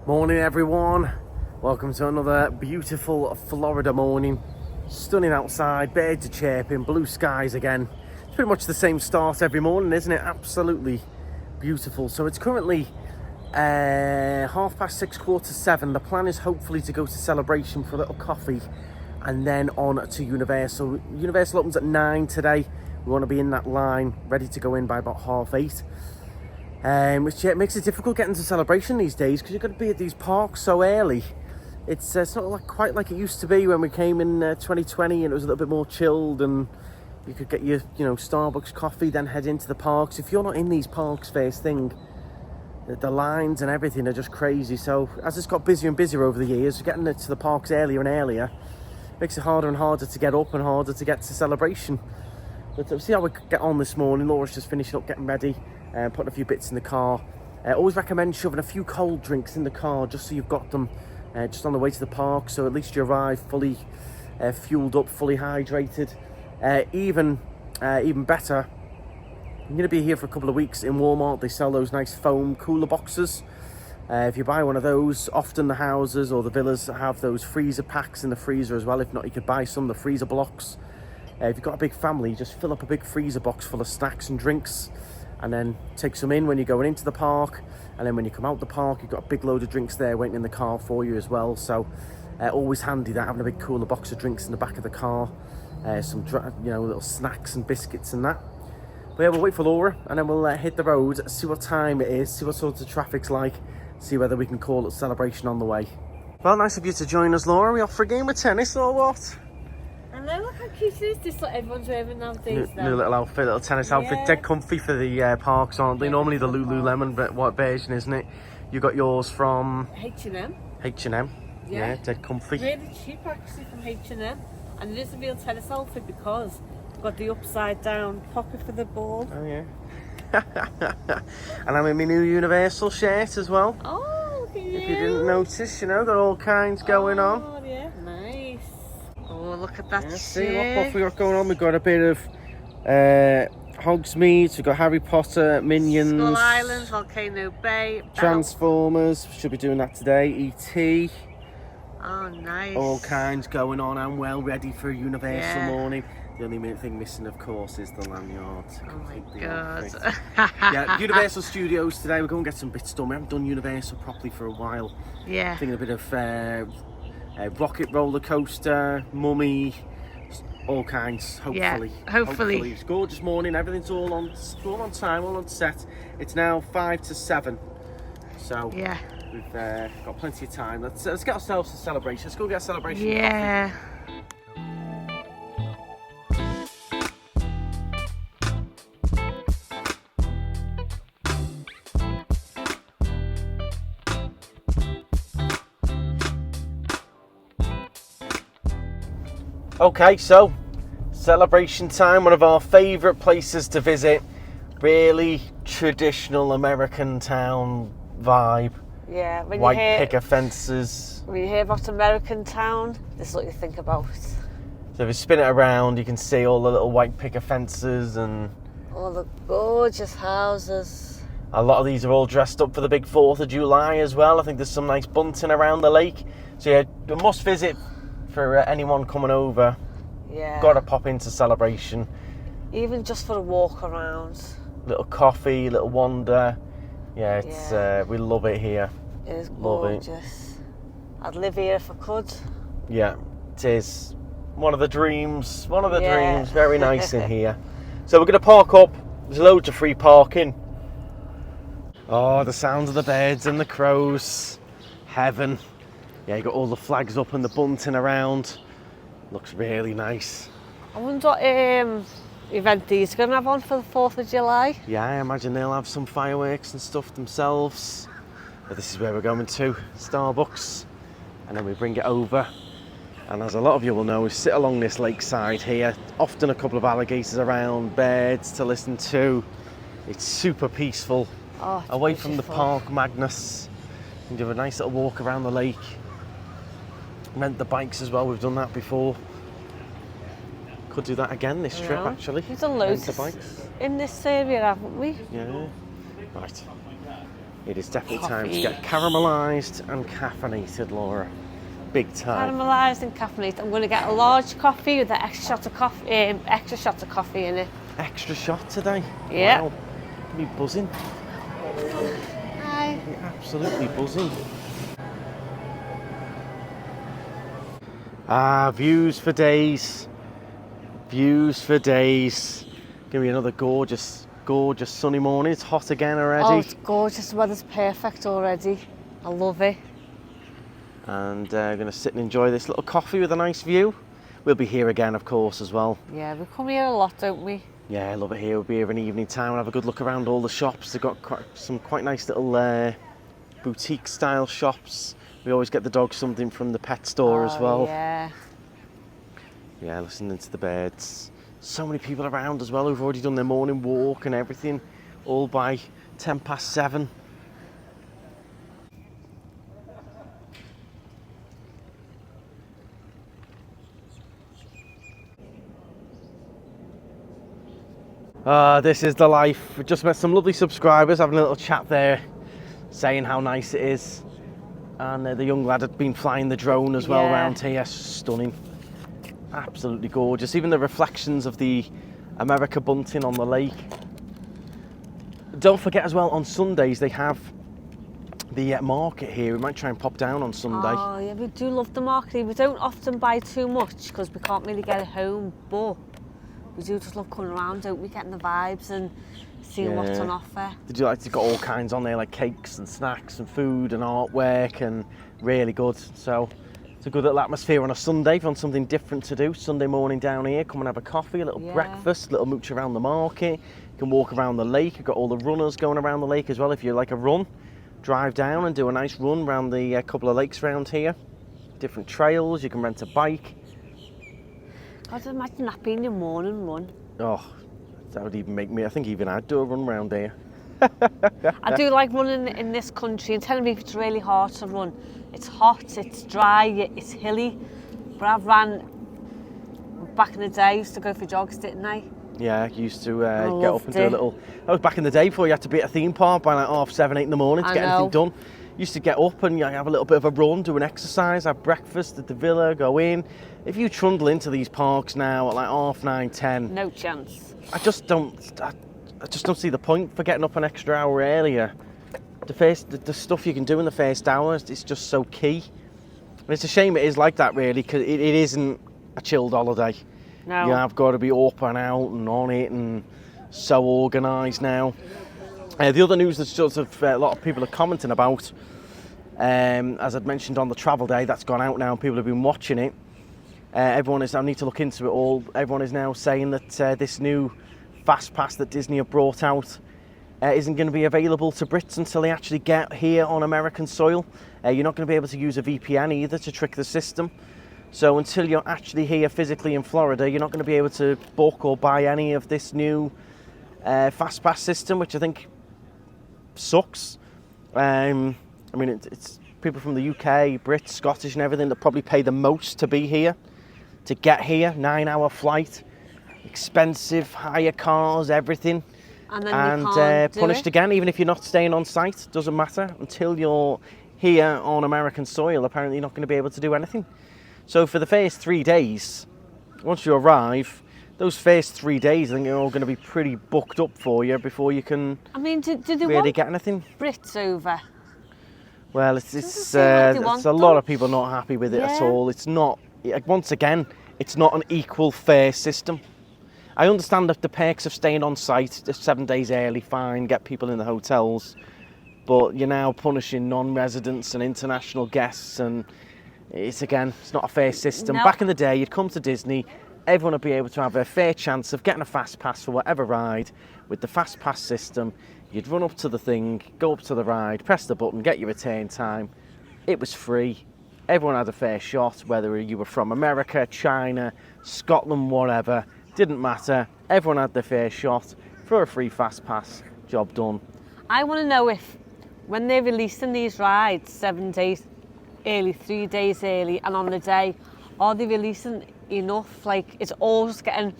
Morning everyone, welcome to another beautiful Florida morning. Stunning outside, birds are chirping, blue skies again. It's pretty much the same start every morning, isn't it? Absolutely beautiful. So it's currently 6:30, 7:15. The plan is hopefully to go to Celebration for a little coffee and then on to Universal. Universal opens at 9 today. We want to be in that line, ready to go in by about 8:30. Which makes it difficult getting to Celebration these days because you've got to be at these parks so early. It's not quite like it used to be when we came in 2020 and it was a little bit more chilled and you could get your Starbucks coffee, then head into the parks. If you're not in these parks first thing, the lines and everything are just crazy. So as it's got busier and busier over the years, getting to the parks earlier and earlier makes it harder and harder to get up and harder to get to Celebration. But we'll see how we get on this morning. Laura's just finishing up getting ready and putting a few bits in the car. Always recommend shoving a few cold drinks in the car just so you've got them just on the way to the park, so at least you arrive fully fueled up, fully hydrated. Even better, I'm going to be here for a couple of weeks in Walmart. They sell those nice foam cooler boxes. If you buy one of those, often the houses or the villas have those freezer packs in the freezer as well. If not, you could buy some of the freezer blocks. If you've got a big family, just fill up a big freezer box full of snacks and drinks and then take some in when you're going into the park, and then when you come out the park you've got a big load of drinks there waiting in the car for you as well. So always handy that, having a big cooler box of drinks in the back of the car, some little snacks and biscuits and that. But yeah, we'll wait for Laura and then we'll hit the road, see what time it is, see what sort of traffic's like, see whether we can call it Celebration on the way. Well, nice of you to join us, Laura. Are we off for a game of tennis or what? I know, look how cute it is. This is what everyone's wearing nowadays. New little outfit, little tennis outfit. Dead comfy for the parks, aren't they? Normally the Lululemon, but what version, isn't it? You got yours from H&M. H&M. Yeah, dead comfy. Really cheap actually from H&M, and it is a real tennis outfit because it's got the upside down pocket for the ball. Oh yeah. And I'm in my new Universal shirt as well. Oh, look at you. If you didn't notice, got all kinds going on. Oh yeah, nice. Oh, look at that shirt. See what we got going on. We've got a bit of Hogsmeade, we've got Harry Potter, Minions, Skull Island, Volcano Bay, Transformers, should be doing that today, E.T. Oh, nice. All kinds going on. I'm well ready for a Universal morning. The only thing missing, of course, is the lanyard. Oh my god. Yeah, Universal Studios today. We're going to get some bits done. We haven't done Universal properly for a while. Yeah. Thinking a bit of Rockit Rollercoaster, Mummy, all kinds, hopefully. Yeah, hopefully. It's a gorgeous morning. Everything's all on time, all on set. It's now 5 to 7. So yeah, we've got plenty of time. Let's get ourselves a Celebration. Let's go get a Celebration. Yeah. Coffee. Okay, so Celebration time, one of our favourite places to visit. Really traditional American town vibe. Yeah, when white you hear picket fences. When you hear about American town, this is what you think about. So if you spin it around, you can see all the little white picket fences and all the gorgeous houses. A lot of these are all dressed up for the big 4th of July as well. I think there's some nice bunting around the lake. So yeah, a must visit for anyone coming over. Yeah. Gotta pop into Celebration. Even just for a walk around. Little coffee, little wander. Yeah, it's we love it here. It is gorgeous. I'd live here if I could. Yeah, it is. One of the dreams. Dreams. Very nice in here. So we're gonna park up. There's loads of free parking. Oh, the sound of the birds and the crows. Heaven. Yeah, you got all the flags up and the bunting around. Looks really nice. I wonder what event these are going to have on for the 4th of July. Yeah, I imagine they'll have some fireworks and stuff themselves. But this is where we're going to, Starbucks. And then we bring it over. And as a lot of you will know, we sit along this lakeside here. Often a couple of alligators around, birds to listen to. It's super peaceful. Oh, away from the park madness. You can do a nice little walk around the lake. Rent the bikes as well, we've done that before. Could do that again this trip actually. We've done loads in this area, haven't we? Yeah. Right. It is definitely time to Coffee. get caramelised and caffeinated, Laura. Big time. Caramelised and caffeinated. I'm going to get a large coffee with an extra shot of coffee in it. Extra shot today? Yeah. Wow. You're buzzing. Hi. You're absolutely buzzing. Ah, views for days. Views for days. Give me another gorgeous sunny morning. It's hot again already. Oh, it's gorgeous. The weather's perfect already. I love it. And going to sit and enjoy this little coffee with a nice view. We'll be here again, of course, as well. Yeah, we come here a lot, don't we? Yeah, I love it here. We'll be here in the evening time and have a good look around all the shops. They've got some quite nice little boutique style shops. We always get the dog something from the pet store as well. Yeah. Yeah, listening to the birds. So many people around as well who've already done their morning walk and everything, all by 7:10. This is the life. We just met some lovely subscribers, having a little chat there, saying how nice it is. And the young lad had been flying the drone as well around here. Stunning. Absolutely gorgeous. Even the reflections of the America bunting on the lake. Don't forget as well, on Sundays they have the market here. We might try and pop down on Sunday. Oh yeah, we do love the market. We don't often buy too much because we can't really get it home, but we do just love coming around, don't we? Getting the vibes and seeing what's on offer. Did you like to got all kinds on there, like cakes and snacks and food and artwork, and really good. So it's a good little atmosphere on a Sunday if you want something different to do. Sunday morning down here, come and have a coffee, a little breakfast, a little mooch around the market. You can walk around the lake. You've got all the runners going around the lake as well. If you like a run, drive down and do a nice run around the couple of lakes around here. Different trails. You can rent a bike. I'd imagine that being your morning run. Oh, that would even make me, I think even I'd do a run around here. I do like running in this country. In Tenerife it's really hard to run. It's hot, it's dry, it's hilly. But I've ran, back in the day, I used to go for jogs, didn't I? Yeah, I used to get up and do a little... That was back in the day before you had to be at a theme park by like 7:30 in the morning to get anything done. Used to get up and have a little bit of a run, do an exercise, have breakfast at the villa, go in. If you trundle into these parks now at like 9:30, 10... No chance. I just don't see the point for getting up an extra hour earlier. The stuff you can do in the first hour is just so key. And it's a shame it is like that, really, because it isn't a chilled holiday. No. You have got to be up and out and on it and so organised now. The other news that sort of a lot of people are commenting about, as I'd mentioned on the travel day, that's gone out now and people have been watching it. Everyone is, I need to look into it all, everyone is now saying that this new Fast Pass that Disney have brought out isn't going to be available to Brits until they actually get here on American soil. You're not going to be able to use a VPN either to trick the system. So until you're actually here physically in Florida, you're not going to be able to book or buy any of this new Fast Pass system, which I think sucks. I mean, it's people from the UK, Brits, Scottish and everything that probably pay the most to be here, to get here, 9-hour flight, expensive, hire cars, everything. And then you can't do punished it. again, even if you're not staying on site, doesn't matter. Until you're here on American soil, apparently you're not going to be able to do anything. So for the first 3 days, once you arrive, those first 3 days, I think they're all going to be pretty booked up for you before you can do they really want get anything. Brits over? Well, seem like they want it's a lot them. of people not happy with it at Yeah. all. It's not, once again, it's not an equal fair system. I understand that the perks of staying on site, 7 days early, fine, get people in the hotels, but you're now punishing non-residents and international guests, and it's not a fair system. No. Back in the day, you'd come to Disney, everyone would be able to have a fair chance of getting a fast pass for whatever ride. With the fast pass system, you'd run up to the thing, go up to the ride, press the button, get your return time. It was free. Everyone had a fair shot, whether you were from America, China, Scotland, whatever. Didn't matter. Everyone had their fair shot for a free fast pass. Job done. I want to know if, when they're releasing these rides 7 days early, 3 days early, and on the day, are they releasing enough? Like, it's all just getting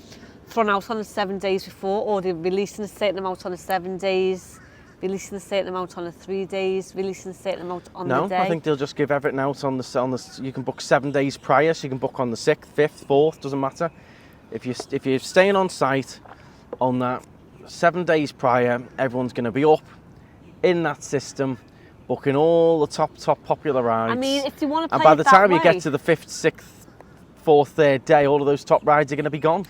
thrown out on the 7 days before, or they're releasing a certain amount on the 7 days releasing a certain amount on the 3 days, releasing a certain amount on the day? No, I think they'll just give everything out on the. You can book 7 days prior, so you can book on the 6th, 5th, 4th, doesn't matter. If you're staying on site on that 7 days prior, everyone's going to be up in that system, booking all the top popular rides. I mean, if you want to play and by it the that time way, you get to the 5th, 6th, 4th, 3rd day, all of those top rides are going to be gone.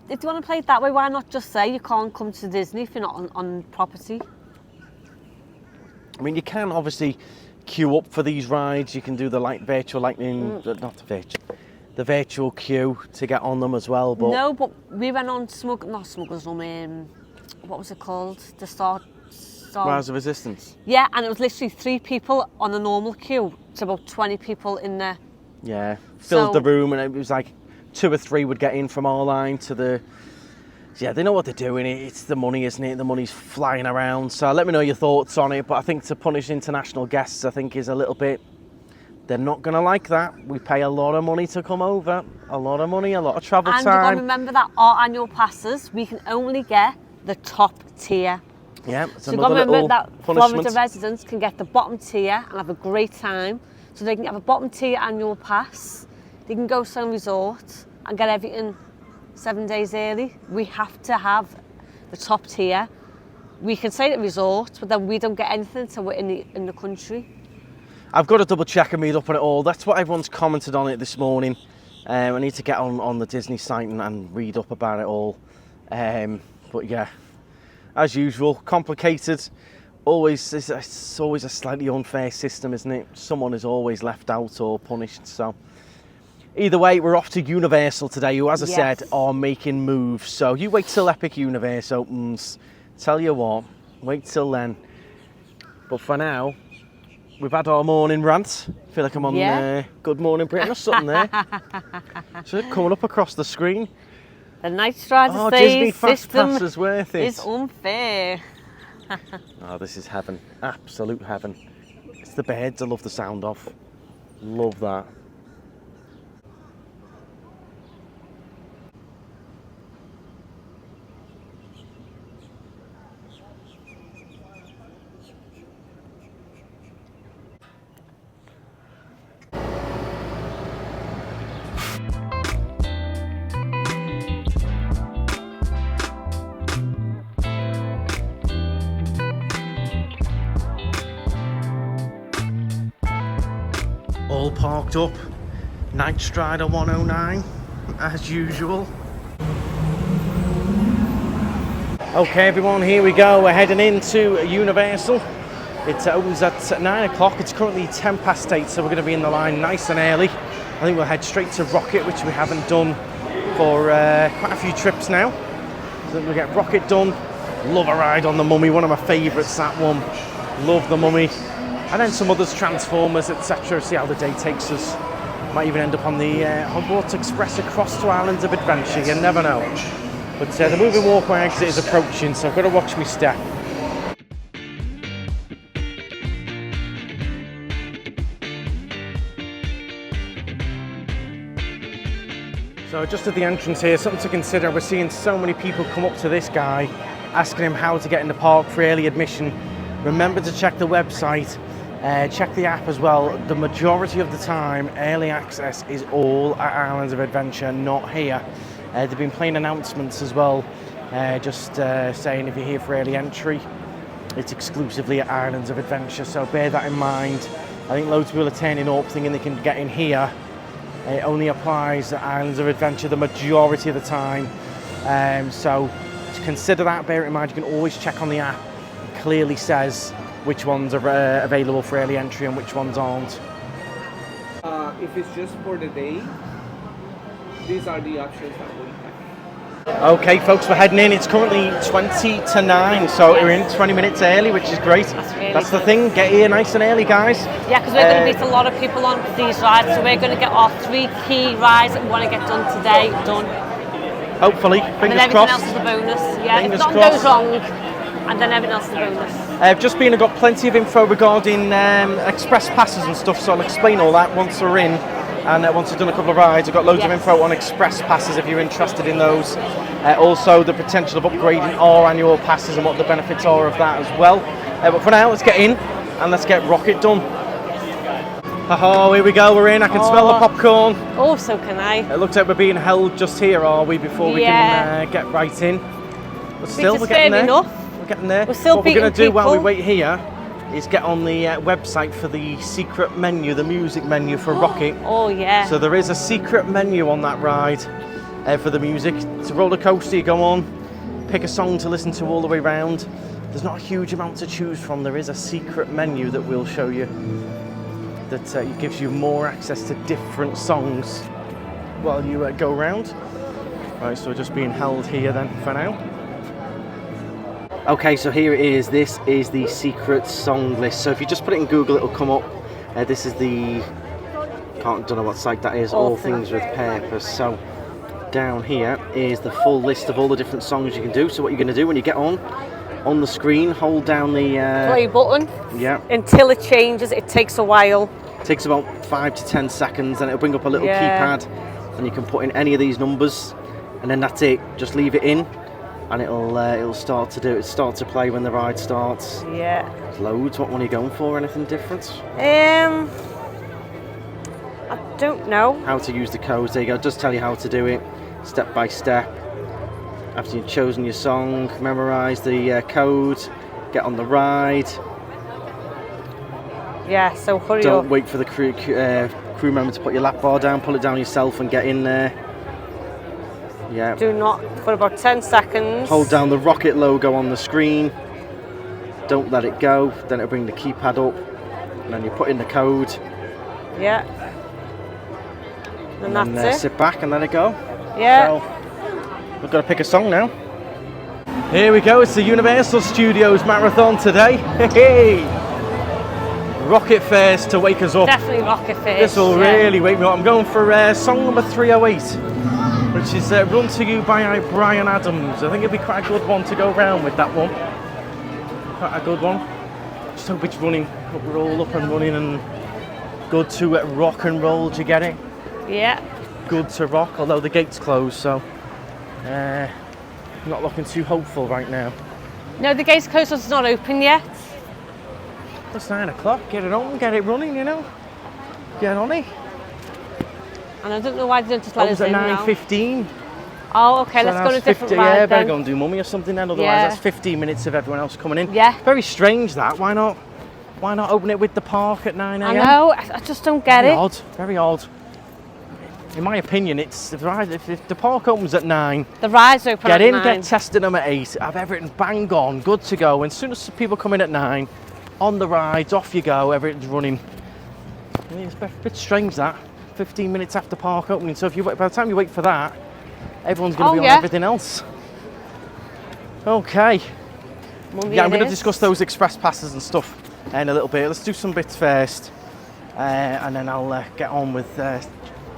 if you want to play it that way, why not just say you can't come to Disney if you're not on property? I mean, you can obviously queue up for these rides. You can do the virtual lightning, the virtual queue to get on them as well. But no, but we went on not Smuggler's Run. What was it called? The start. Rise of Resistance. Yeah, and it was literally 3 people on a normal queue to about 20 people in there. Yeah, filled the room, and it was like 2 or 3 would get in from our line to the. Yeah, they know what they're doing. It's the money, isn't it? The money's flying around. So let me know your thoughts on it. But I think to punish international guests, I think is a little bit. They're not going to like that. We pay a lot of money to come over. A lot of money, a lot of travel time. And you've got to remember that our annual passes, we can only get the top tier. Yeah, so you've got to remember that Florida residents can get the bottom tier and have a great time. So they can have a bottom tier annual pass. They can go to some resort and get everything 7 days early. We have to have the top tier. We can stay at resorts, but then we don't get anything until we're in the country. I've got to double check and read up on it all. That's what everyone's commented on it this morning. I need to get on the Disney site and read up about it all. But yeah, as usual, complicated. It's always a slightly unfair system, isn't it? Someone is always left out or punished. So either way, we're off to Universal today, who, as I said, are making moves. So you wait till Epic Universe opens. Tell you what, wait till then. But for now, we've had our morning rant. I feel like I'm on Good Morning Britain or something there. So coming up across the screen. The Night Strider Disney Fast system Pass is worth it. It's unfair. Oh, this is heaven. Absolute heaven. It's the birds I love the sound of. Love that. All parked up, Night Strider 109 as usual. Okay everyone, here we go, we're heading into Universal. It opens at 9 o'clock, it's currently 8:10, so we're going to be in the line nice and early. I think we'll head straight to Rockit, which we haven't done for quite a few trips now. So we'll get Rockit done. Love a ride on the Mummy, one of my favourites, that one. Love the Mummy. And then some others, Transformers, etc. See how the day takes us. Might even end up on the Hogwarts Express across to Islands of Adventure, you never know. But the moving walkway exit is approaching, so I've got to watch my step. So just at the entrance here, something to consider. We're seeing so many people come up to this guy, asking him how to get in the park for early admission. Remember to check the website. Check the app as well. The majority of the time, early access is all at Islands of Adventure, not here. They've been playing announcements as well, just saying if you're here for early entry, it's exclusively at Islands of Adventure, so bear that in mind. I think loads of people are turning up thinking they can get in here. It only applies at Islands of Adventure the majority of the time. So consider that, bear it in mind. You can always check on the app. It clearly says which ones are available for early entry and which ones aren't. If it's just for the day, these are the options that we have. Okay folks, we're heading in. It's currently 20 to 9, so we're in 20 minutes early, which is great. That's the thing, get here nice and early, guys. Yeah, because we're going to meet a lot of people on these rides, so we're going to get our 3 key rides that we want to get done today, done. Hopefully, fingers crossed. And then everything else is a bonus. Yeah, fingers if nothing crossed. goes wrong, and then everything else is a bonus. Just been, I've got plenty of info regarding express passes and stuff, so I'll explain all that once we're in. And once I've done a couple of rides, I've got loads of info on express passes if you're interested in those. Also, the potential of upgrading our annual passes and what the benefits are of that as well. But for now, let's get in and let's get Rockit done. Oh, here we go, we're in. I can smell the popcorn. Oh, so can I. It looks like we're being held just here, are we, before we can get right in? But still, we're getting there. We're getting there. We're still what we're going to do while we wait here is get on the website for the secret menu, the music menu for Rockit. Oh, yeah. So there is a secret menu on that ride for the music. It's a roller coaster, you go on, pick a song to listen to all the way round. There's not a huge amount to choose from. There is a secret menu that we'll show you that gives you more access to different songs while you go around. Right, so we're just being held here then for now. Okay, so here it is. This is the secret song list. So if you just put it in Google, it'll come up. This is the, don't know what site that is, All Things with Purpose. So down here is the full list of all the different songs you can do. So what you're going to do when you get on the screen, hold down the play button. Yeah. Until it changes, it takes a while. It takes about 5 to 10 seconds, and it'll bring up a little keypad, and you can put in any of these numbers, and then that's it. Just leave it in, and it'll start to play when the ride starts. Yeah. There's loads. What one are you going for? Anything different? I don't know. How to use the codes. There you go. It does tell you how to do it, step by step. After you've chosen your song, memorise the code, get on the ride. Yeah, so hurry up. Don't wait for the crew member to put your lap bar down, pull it down yourself and get in there. Yeah. Do not, for about 10 seconds. Hold down the Rockit logo on the screen. Don't let it go. Then it'll bring the keypad up. And then you put in the code. Yeah. And that's it. Sit back and let it go. Yeah. So, we've got to pick a song now. Here we go. It's the Universal Studios Marathon today. Hey! Rockit first to wake us up. Definitely Rockit first. This will really wake me up. I'm going for song number 308, which is Run To You by Brian Adams. I think it'd be quite a good one to go round with that one. Quite a good one. Just hope it's running. Hope we're all up and running and good to rock and roll. Do you get it? Yeah. Good to rock, although the gate's closed, so not looking too hopeful right now. No, the gate's closed, so it's not open yet. It's 9 o'clock. Get it on, get it running, you know. Get on it. And I don't know why they don't just let us in now. 9:15. Oh, okay, let's go on a different ride Yeah, then. better go and do Mummy or something then, otherwise that's 15 minutes of everyone else coming in. Yeah. Very strange that. Why not open it with the park at 9 a.m? I know, I just don't get Very it. odd, very odd. In my opinion, it's if the park opens at 9, the ride's open get at in, 9. get tested them at 8, have everything bang on, good to go. And as soon as people come in at 9, on the rides, off you go, everything's running. I mean, it's a bit strange that. 15 minutes after park opening, so if you by the time you wait for that, everyone's going to be on everything else. Okay. Monday I'm going to discuss those express passes and stuff in a little bit. Let's do some bits first, and then I'll get on with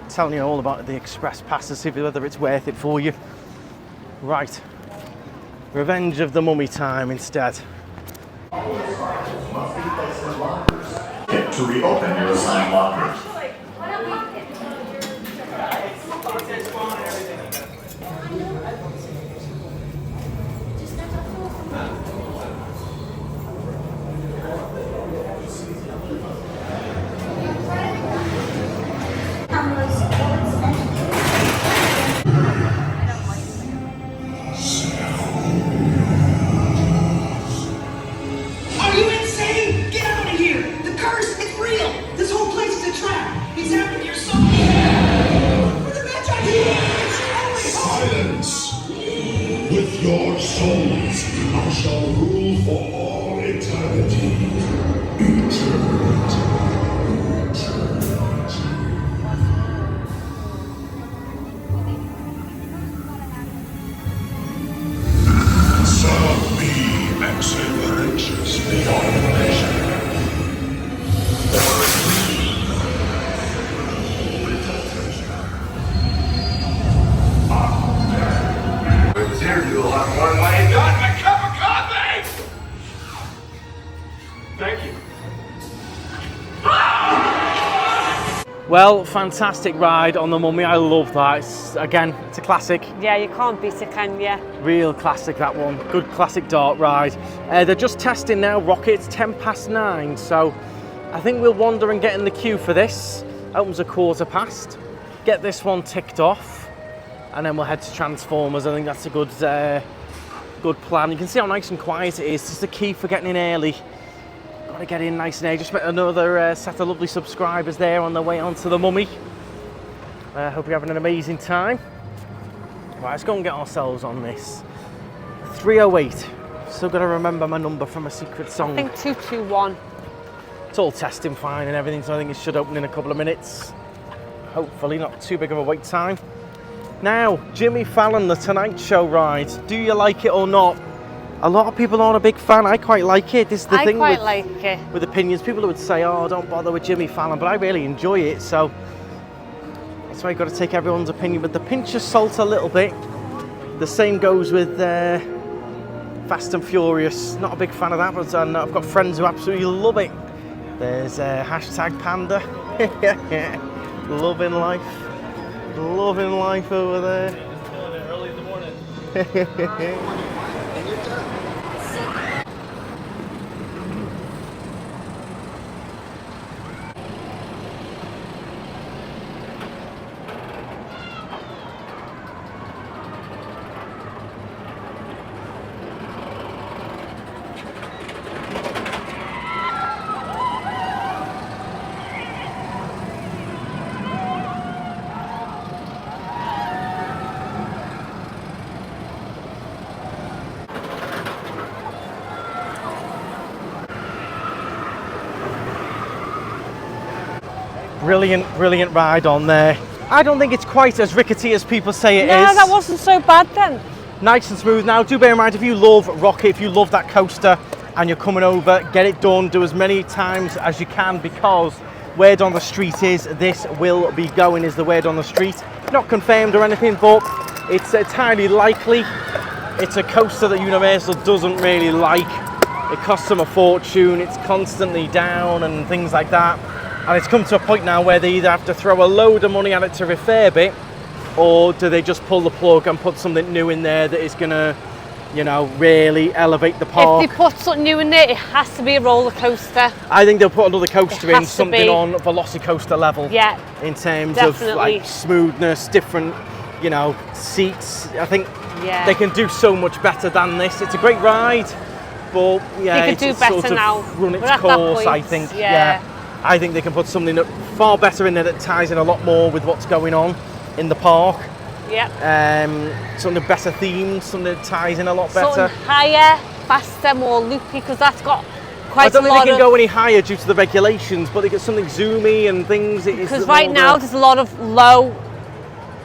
telling you all about the express passes, see whether it's worth it for you. Right. Revenge of the Mummy time instead. To reopen your assigned lockers. Are you insane? Get out of here! The curse, it's real! This whole place is a trap! He's after your soul! For the match I Silence! With your souls, I shall rule for all eternity. Eternity. Serve me, excellencies, beyond measure. Here, you will have one way got a cup of coffee! Thank you. Well, fantastic ride on the Mummy. I love that. It's a classic. Yeah, you can't beat it, can you? Real classic, that one. Good classic dark ride. They're just testing now Rockit. 9:10, so I think we'll wander and get in the queue for this. Opens a 1:15. Get this one ticked off, and then we'll head to Transformers. I think that's a good plan. You can see how nice and quiet it is. It's the key for getting in early. Got to get in nice and early. Just met another set of lovely subscribers there on their way onto the Mummy. Hope you're having an amazing time. Right, let's go and get ourselves on this. 308. Still got to remember my number from a secret song. I think 221. It's all testing fine and everything, so I think it should open in a couple of minutes. Hopefully not too big of a wait time. Now, Jimmy Fallon, the Tonight Show ride. Do you like it or not? A lot of people aren't a big fan. I quite like it. This is the thing with opinions. People would say, oh, don't bother with Jimmy Fallon, but I really enjoy it, so that's why you've got to take everyone's opinion with the pinch of salt a little bit. The same goes with Fast and Furious. Not a big fan of that, but I've got friends who absolutely love it. There's hashtag Panda. Loving life. Loving life over there. Feeling it early in the morning. Brilliant ride on there. I don't think it's quite as rickety as people say it is. No, that wasn't so bad then. Nice and smooth. Now, do bear in mind, if you love Rockit, if you love that coaster and you're coming over, get it done. Do as many times as you can, because word on the street is this will be going, is the word on the street. Not confirmed or anything, but it's entirely likely. It's a coaster that Universal doesn't really like. It costs them a fortune. It's constantly down and things like that. And it's come to a point now where they either have to throw a load of money at it to refurb it, or do they just pull the plug and put something new in there that is going to, you know, really elevate the park. If they put something new in there, it has to be a roller coaster. I think they'll put another coaster It in, has to something be. on Velocicoaster level. Yeah, In terms definitely. of like smoothness, different, you know, seats. I think Yeah. they can do so much better than this. It's a great ride, but yeah, They could do it's better sort of now. run its We're at that course, I point, think. yeah. I think they can put something far better in there that ties in a lot more with what's going on in the park. Yeah. Something better themed, something that ties in a lot better. Something higher, faster, more loopy, because that's got I quite a don't think lot they can of... go any higher due to the regulations, but they get something zoomy and things. Because right now there's a lot of low,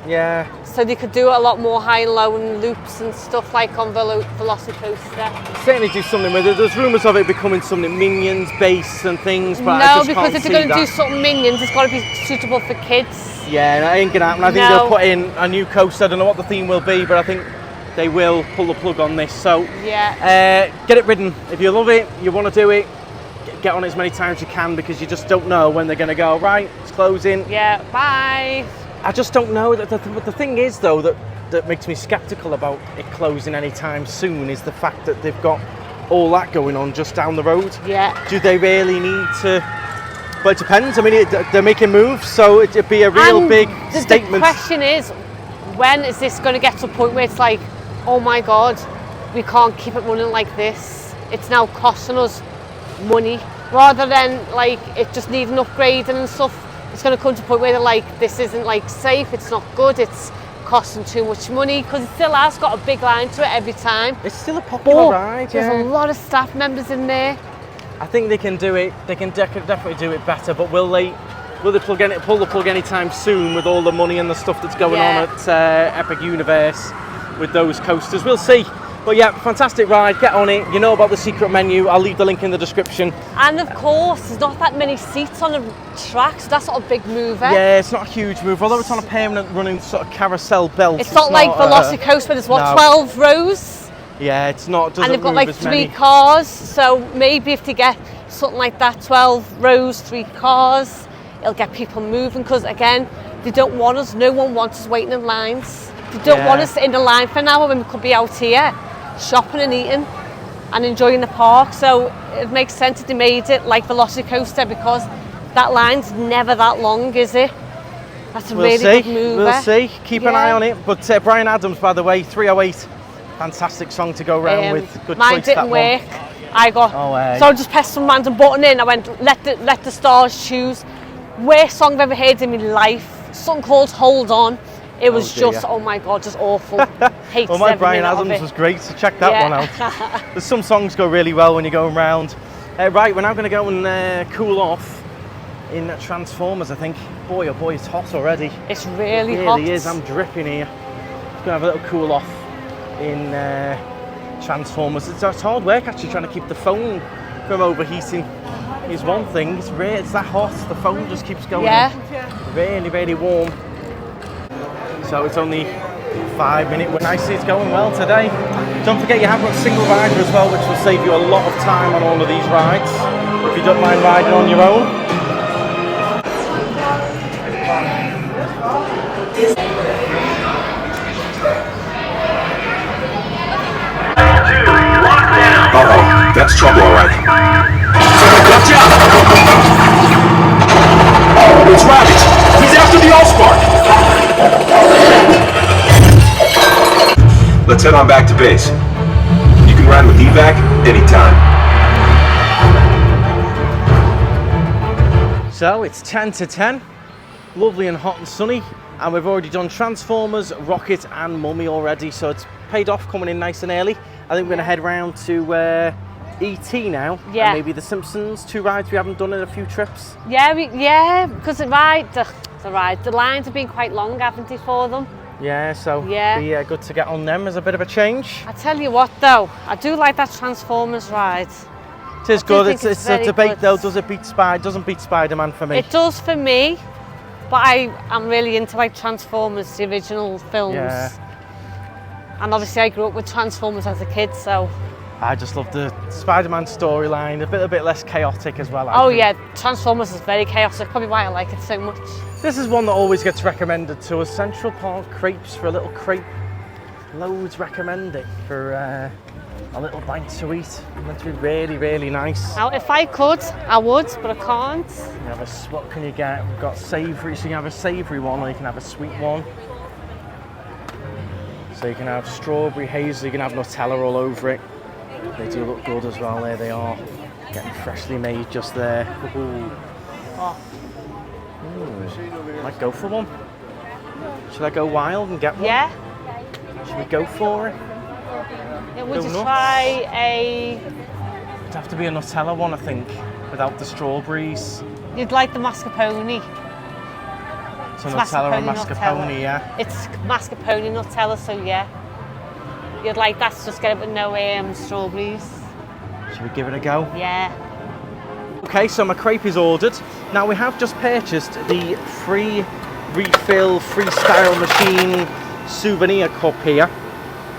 yeah. so they could do it a lot more high and low and loops and stuff like on Velocicoaster. Certainly do something with it. There's rumours of it becoming something Minions based and things, but I No, just because can't if see they're going to do that. something Minions, it's got to be suitable for kids. Yeah, that ain't gonna happen. I think No. they'll put in a new coaster. I don't know what the theme will be, but I think they will pull the plug on this. So Yeah. get it ridden. If you love it, you want to do it, get on it as many times as you can, because you just don't know when they're going to go, right, it's closing. Yeah, bye. I just don't know. The thing is, though, that makes me sceptical about it closing anytime soon is the fact that they've got all that going on just down the road. Yeah. Do they really need to? But it depends. I mean, they're making moves, so it'd be a real And big the statement. question is, when is this going to get to a point where it's like, oh my God, we can't keep it running like this. It's now costing us money. Rather than like it just needing upgrading and stuff, it's going to come to a point where they're like, this isn't like safe, it's not good, it's costing too much money, because it still has got a big line to it every time. It's still a popular But ride, there's yeah. a lot of staff members in there. I think they can do it. They can definitely do it better. But will they pull the plug anytime soon with all the money and the stuff that's going Yeah. on at Epic Universe with those coasters? We'll see. But yeah, fantastic ride. Get on it. You know about the secret menu. I'll leave the link in the description. And of course, there's not that many seats on the track, so that's not a big mover. Yeah, it's not a huge move. Although it's on a permanent running sort of carousel belt. It's not like Velocicoaster, where there's what, no. 12 rows? Yeah, it's not. Doesn't And they've got move like as 3 many. cars, so maybe if they get something like that, 12 rows, 3 cars, It'll get people moving because, again, they don't want us. No one wants us waiting in lines. They don't want us in the line for an hour when we could be out here shopping and eating and enjoying the park. So it makes sense that they made it like Velocicoaster because that line's never that long, is it? That's a really good move. We'll see. Keep an eye on it. But Bryan Adams, by the way, 308. Fantastic song to go around with. Good mine choice, didn't that work. one. I got so I just pressed some random button in. I went, let the stars choose. Worst song I've ever heard in my life. Something called Hold On. It was just, oh my God, just awful. Hate well, my Bryan Adams was great, so check that one out. There's some songs go really well when you're going around. Right, we're now going to go and cool off in Transformers, I think. Boy, oh boy, it's hot already. It's really hot. It really is, I'm dripping here. Just going to have a little cool off in Transformers. It's hard work actually trying to keep the phone from overheating. Is one thing, it's that hot, the phone just keeps going really, really warm. So it's only 5 minutes. When I see it's going well today. Don't forget you have got single rider as well, which will save you a lot of time on all of these rides. If you don't mind riding on your own. Uh-oh, that's trouble, all right. Gotcha! Oh, it's Rabbit! He's after the Allspark! Let's head on back to base. You can ride with evac anytime. So it's 10 to 10. Lovely and hot and sunny. And we've already done Transformers, Rockit and Mummy already. So it's paid off coming in nice and early. I think we're going to head round to E.T. now. Yeah. And maybe The Simpsons, 2 rides we haven't done in a few trips. Yeah, because the lines have been quite long, haven't they, for them? Yeah, so be good to get on them as a bit of a change. I tell you what though, I do like that Transformers ride. It is good, it's a debate though, doesn't beat Spider-Man for me. It does for me, but I'm really into like Transformers, the original films. Yeah. And obviously I grew up with Transformers as a kid, so... I just love the Spider-Man storyline, a bit less chaotic as well. Oh yeah, Transformers is very chaotic, probably why I like it so much. This is one that always gets recommended to us. Central Park Crepes for a little crepe. Loads recommending for a little bite to eat. Meant to be really, really nice. Now, if I could, I would, but I can't. What can you get? We've got savoury, so you can have a savoury one or you can have a sweet one. So you can have strawberry hazel, you can have Nutella all over it. They do look good as well, there they are. Getting freshly made just there. Ooh. Oh. Might go for one. Should I go wild and get one? Yeah. Should we go for it? Yeah, would you try a... It'd have to be a Nutella one, I think, without the strawberries. You'd like the mascarpone. So Nutella and mascarpone, yeah. It's mascarpone Nutella, so yeah. You'd like that to just get it with no strawberries. Should we give it a go? Yeah. Okay, so my crepe is ordered. Now we have just purchased the free refill freestyle machine souvenir cup here.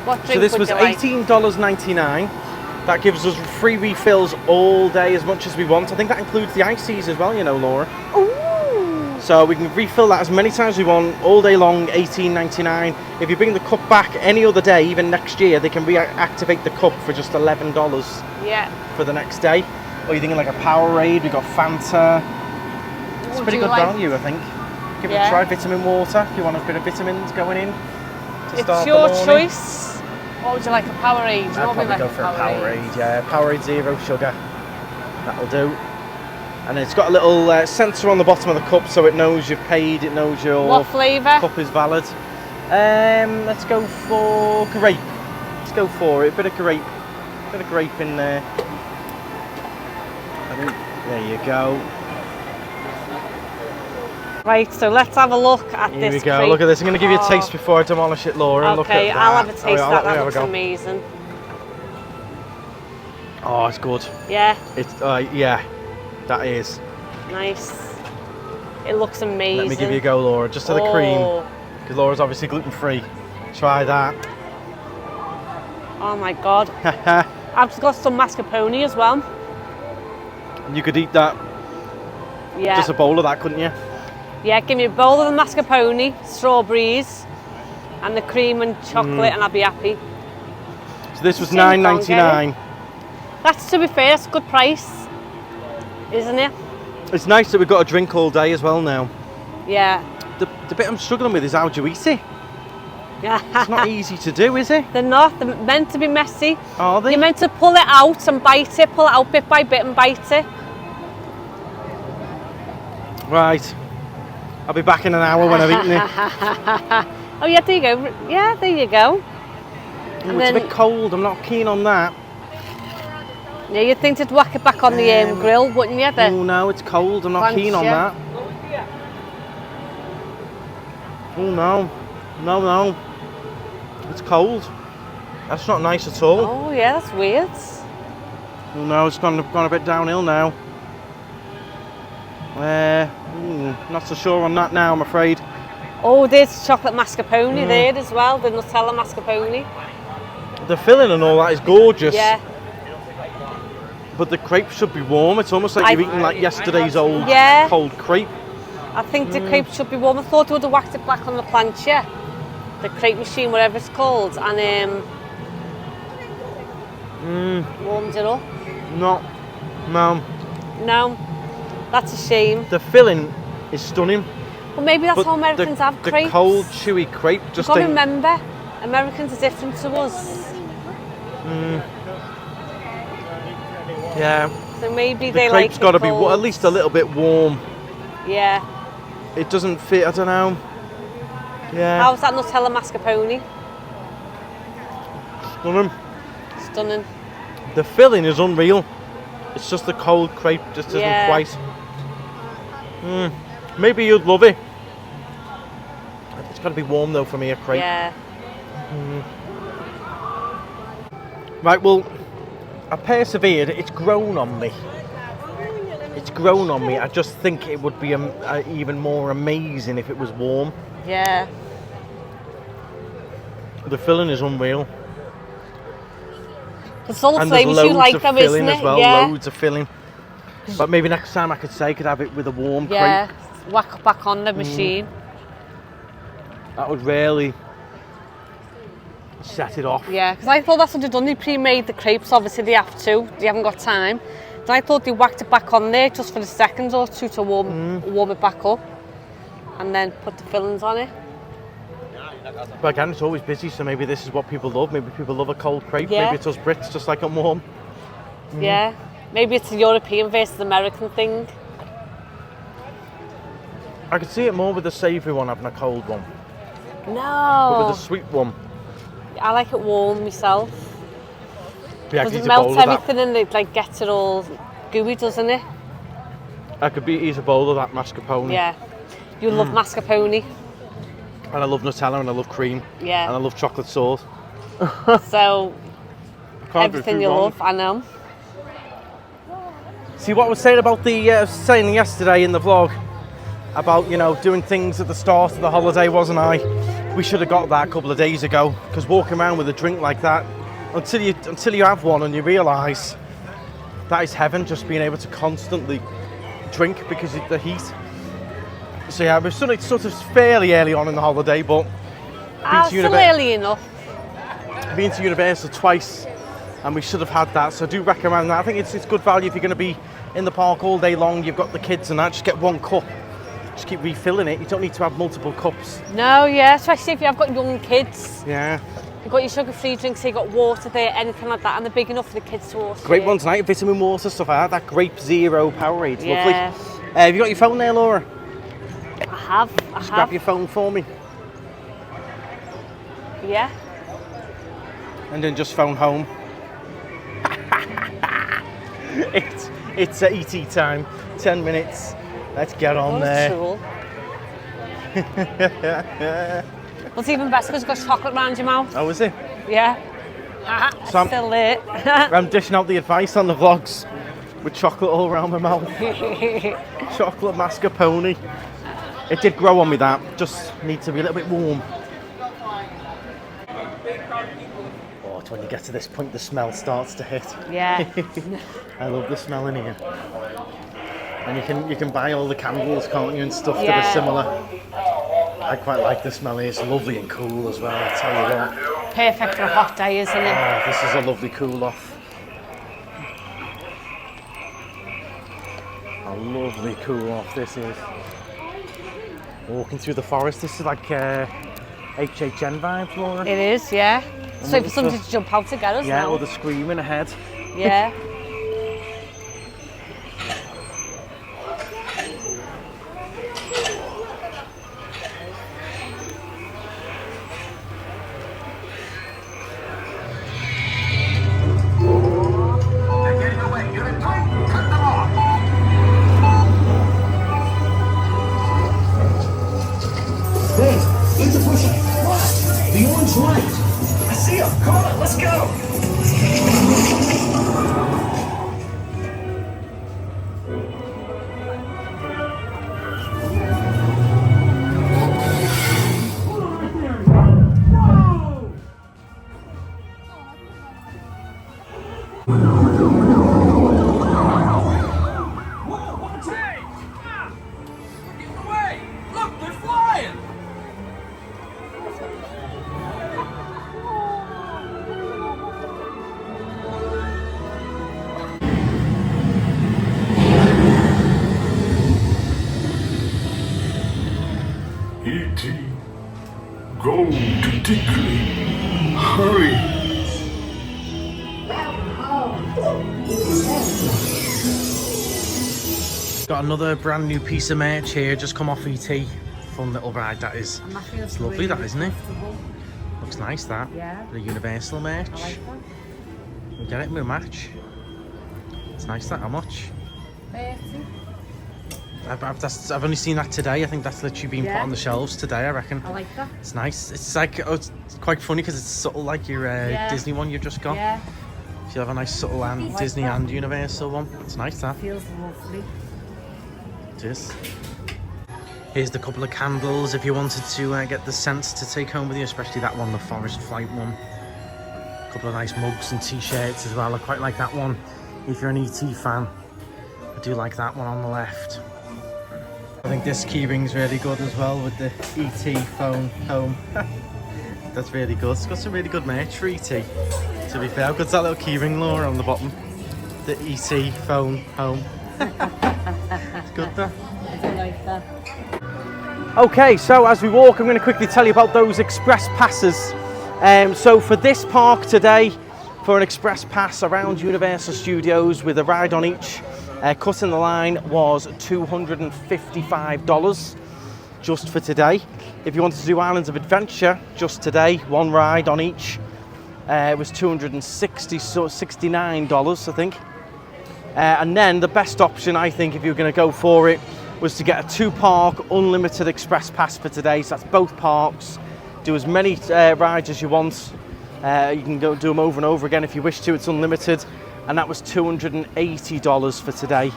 What drink so this was like? $18.99. That gives us free refills all day as much as we want. I think that includes the ices as well, you know, Laura. Ooh. So we can refill that as many times as we want, all day long, $18.99. If you bring the cup back any other day, even next year, they can reactivate the cup for just $11 for the next day. Or you're thinking like a Powerade, we've got Fanta. It's pretty good value, I think. Give it a try, vitamin water, if you want a bit of vitamins going in to start the morning. It's your choice. What would you like, a Powerade? I'd probably go for a Powerade, yeah. Powerade Zero Sugar. That'll do. And it's got a little sensor on the bottom of the cup so it knows you've paid, it knows your cup is valid. Let's go for grape. Let's go for it. Bit of grape in there. I think, there you go. Right, so let's have a look at this. Here we go. Crepe. Look at this. I'm going to give you a taste before I demolish it, Laura. Okay, look at that. I'll have a taste of that. That looks go. amazing. Oh, it's good. Yeah. It's yeah, that is nice. It looks amazing. Let me give you a go, Laura. Just to the cream, because Laura's obviously gluten-free. Try that. Oh my God. I've got some mascarpone as well. You could eat that Yeah. Just a bowl of that, couldn't you? Yeah, give me a bowl of the mascarpone, strawberries, and the cream and chocolate, and I'll be happy. So this was Sing along, $9.99. That's, to be fair, that's a good price, isn't it? It's nice that we've got a drink all day as well now. Yeah. The bit I'm struggling with is how do you eat it? Yeah. It's not easy to do, is it? They're not. They're meant to be messy. Are they? You're meant to pull it out and bite it, pull it out bit by bit and bite it. Right. I'll be back in an hour when I've eaten it. Oh yeah, there you go. Yeah, there you go. Ooh, it's a bit cold. I'm not keen on that. Yeah, you'd think to whack it back on the grill, wouldn't you? Oh no, it's cold. I'm not keen on that. Oh no. No. It's cold. That's not nice at all. Oh yeah, that's weird. Oh no, it's gone a bit downhill now. Not so sure on that now, I'm afraid. Oh, there's chocolate mascarpone there as well, the Nutella mascarpone. The filling and all that is gorgeous. Yeah. But the crepe should be warm. It's almost like you're eating like yesterday's old cold crepe. I think the crepe should be warm. I thought they would have whacked it back on the plancha. The crepe machine, whatever it's called, and warmed it up. No. No, that's a shame. The filling is stunning. Well, maybe that's but how Americans have crepes. The cold, chewy crepe just You've got to ain't... remember, Americans are different to us. Yeah. So maybe The they like crepe's got to be cold. at least a little bit warm. Yeah. It doesn't fit, I don't know. Yeah. How's that Nutella mascarpone? Stunning. The filling is unreal. It's just the cold crepe just isn't quite. Maybe you'd love it. It's got to be warm though for me, a crepe. Yeah. Right, well, I persevered. It's grown on me. I just think it would be even more amazing if it was warm. Yeah. The filling is unreal. It's all the And there's flavours you loads like of though, filling isn't as it? well, Yeah. loads of filling. But maybe next time I could have it with a warm Yeah. crepe. Whack it back on the machine. That would really set it off. Yeah, because I thought that's what they've done. They pre-made the crepes, obviously they have to. They haven't got time. So I thought they whacked it back on there just for a second or two to warm it back up. And then put the fillings on it. But again, it's always busy, so maybe this is what people love. Maybe people love a cold crepe. Yeah. Maybe it's us Brits just like it warm. Yeah. Maybe it's a European versus American thing. I could see it more with the savoury one having a cold one. But No. with the sweet one, I like it warm myself. yeah, I Because could it eat a bowl melts of that. everything and it like gets it all gooey, doesn't it? I could eat a bowl of that mascarpone. Yeah. You love mascarpone. And I love Nutella and I love cream. Yeah. And I love chocolate sauce. So Can't do everything too you wrong. love, I know. See what I was saying about saying yesterday in the vlog about, you know, doing things at the start of the holiday, wasn't I? We should have got that a couple of days ago, because walking around with a drink like that, until you have one and you realise that is heaven, just being able to constantly drink because of the heat. So yeah, we've done it sort of fairly early on in the holiday, but Still early enough. been to Universal twice and we should have had that, so I do recommend that. I think it's good value if you're going to be in the park all day long, you've got the kids and that, just get one cup. Just keep refilling it. You don't need to have multiple cups. No, yeah, especially if you've got young kids. Yeah. You've got your sugar-free drinks, so you've got water there, anything like that, and they're big enough for the kids to water. Great one tonight, vitamin water, stuff like that. That Grape Zero Powerade, Yeah. lovely. Have you got your phone there, Laura? I have. Grab your phone for me. Yeah. And then just phone home. It's ET time. 10 minutes. Let's get on there. Cool. What's even better because you've got chocolate around your mouth. Oh, is it? Yeah. So I'm- Still there. I'm dishing out the advice on the vlogs with chocolate all around my mouth. Chocolate mascarpone. It did grow on me, that. Just needs to be a little bit warm. Oh, it's when you get to this point the smell starts to hit. Yeah. I love the smell in here. And you can buy all the candles, can't you, and stuff that Yeah. are similar. I quite like the smell here. It's lovely and cool as well, I tell you what. Perfect for a hot day, isn't it? Oh, this is a lovely cool off. A lovely cool off this is. Walking through the forest, this is like HHN vibes, Laura. It is, yeah. So for it's somebody the- to jump out to get us Yeah, now. or the screaming ahead. Yeah. They're getting away. Unit 3, cut them off. Hey, get the push. What? The orange light. I see him. Come on, let's go. Hey! Ah! We're getting away! Look, they're flying! E.T. Go to Tickly. Hurry. Got another brand new piece of merch here, just come off ET. Fun little ride that is. And that feels It's lovely, that, isn't it? comfortable. Looks nice, that. Yeah. The Universal merch. I like You get it with a match. It's nice, that. How much? that. 30. I've only seen that today. I think that's literally been put Yeah. on the shelves today, I reckon. I like that. It's nice. It's like, it's quite funny because it's sort of like your Yeah. Disney one you've just got. Yeah. So you have a nice subtle like Disney that. and Universal one. It's nice, that. Feels lovely. It is. Here's the couple of candles if you wanted to get the scents to take home with you, especially that one, the Forest Flight one. A couple of nice mugs and t-shirts as well. I quite like that one if you're an ET fan. I do like that one on the left. I think this keyring's really good as well with the ET phone home. That's really good. It's got some really good merch for ET. To be fair, how good's that little keyring, Laura, on the bottom? The ET phone home. It's good there. I do like that. Okay, so as we walk, I'm going to quickly tell you about those express passes. So for this park today, for an express pass around Universal Studios with a ride on each, cutting the line was $255 just for today. If you wanted to do Islands of Adventure just today, one ride on each, it was $269, I think. And then the best option, I think, if you were going to go for it, was to get a 2-park unlimited express pass for today. So that's both parks. Do as many rides as you want. You can go do them over and over again if you wish to. It's unlimited, and that was $280 for today.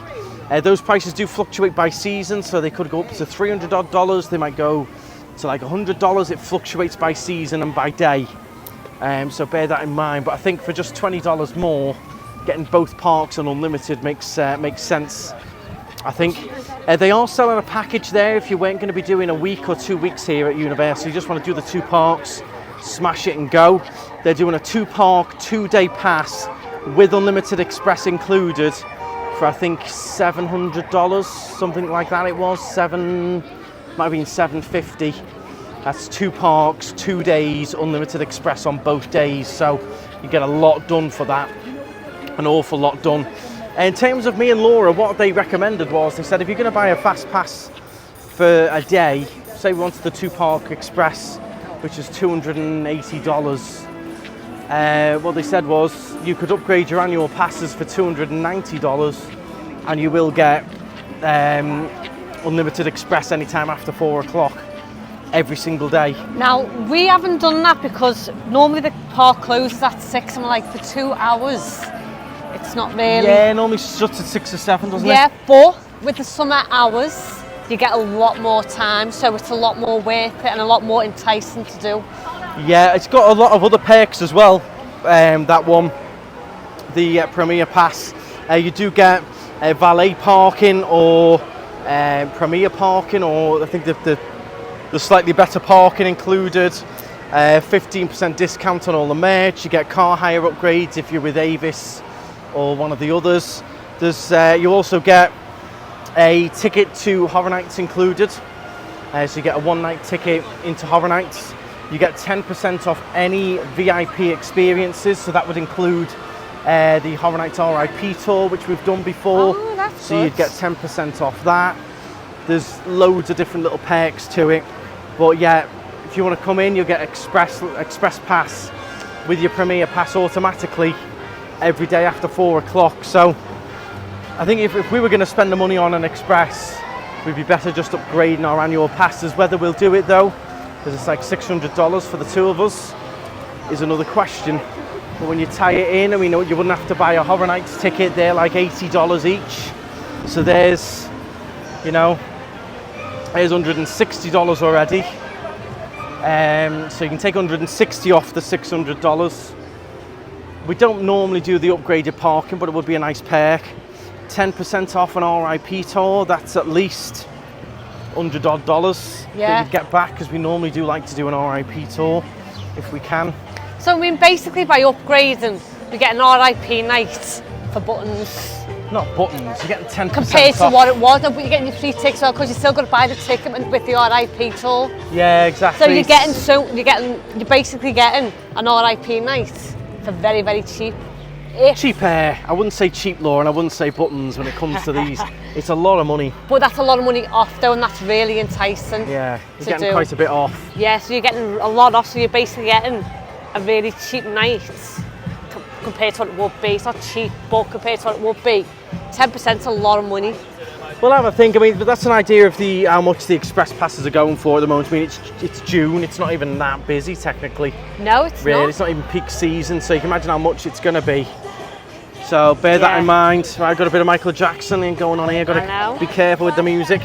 Those prices do fluctuate by season, so they could go up to $300 odd. They might go to like $100. It fluctuates by season and by day. So bear that in mind. But I think for just $20 more, getting both parks and unlimited makes sense. I think they are selling a package there if you weren't going to be doing a week or 2 weeks here at Universal. You just want to do the 2 parks, smash it and go. They're doing a 2-park, 2-day pass with unlimited express included for I think $700, something like that. It was might have been $750. That's 2 parks, 2 days, unlimited express on both days. So you get a lot done for that, an awful lot done. In terms of me and Laura, what they recommended was, they said if you're going to buy a fast pass for a day, say we wanted the 2-park express, which is $280, what they said was you could upgrade your annual passes for $290 and you will get unlimited express anytime after 4 o'clock every single day. Now, we haven't done that because normally the park closes at 6 and we're like, for 2 hours. It's not really. Yeah, normally shuts at 6 or 7, doesn't it? Yeah, but with the summer hours, you get a lot more time, so it's a lot more worth it and a lot more enticing to do. Yeah, it's got a lot of other perks as well. That one, the Premier Pass, you do get valet parking or premier parking, or I think the slightly better parking included. 15% discount on all the merch. You get car hire upgrades if you're with Avis or one of the others. You also get a ticket to Horror Nights included. So you get a one-night ticket into Horror Nights. You get 10% off any VIP experiences, so that would include the Horror Nights RIP tour, which we've done before. Oh, that's so good. you'd get 10% off that. There's loads of different little perks to it. But yeah, if you want to come in, you'll get express pass with your Premier Pass automatically every day after 4 o'clock. So I think if we were going to spend the money on an express, we'd be better just upgrading our annual passes. Whether we'll do it though, because it's like $600 for the two of us, is another question. But when you tie it in, I mean, you wouldn't have to buy a Horror Nights ticket. They're like $80 each. So there's, you know, there's $160 already. So you can take $160 off the $600. We don't normally do the upgraded parking, but it would be a nice perk. 10% off an RIP tour, that's at least $100 odd that you'd get back, because we normally do like to do an RIP tour if we can. So I mean, basically by upgrading, we get an RIP night for buttons. Not buttons, you're getting 10% Compared to off. what it was, but you're getting your free tickets well, because you still got to buy the ticket with the RIP tour. Yeah, exactly. So you're basically getting an RIP night for very, very cheap. Cheap air. I wouldn't say cheap, Laura, and I wouldn't say buttons when it comes to these. It's a lot of money. But that's a lot of money off though, and that's really enticing. Yeah, you're getting quite a bit off. Yeah, so you're getting a lot off, so you're basically getting a really cheap night compared to what it would be. It's not cheap, but compared to what it would be, 10% is a lot of money. Well, have a think. I mean, but that's an idea of how much the express passes are going for at the moment. I mean, it's June. It's not even that busy technically. No, it's really, not. It's not even peak season, so you can imagine how much it's going to be. So bear that in mind. Right, I've got a bit of Michael Jackson going on here. Got to be careful with the music.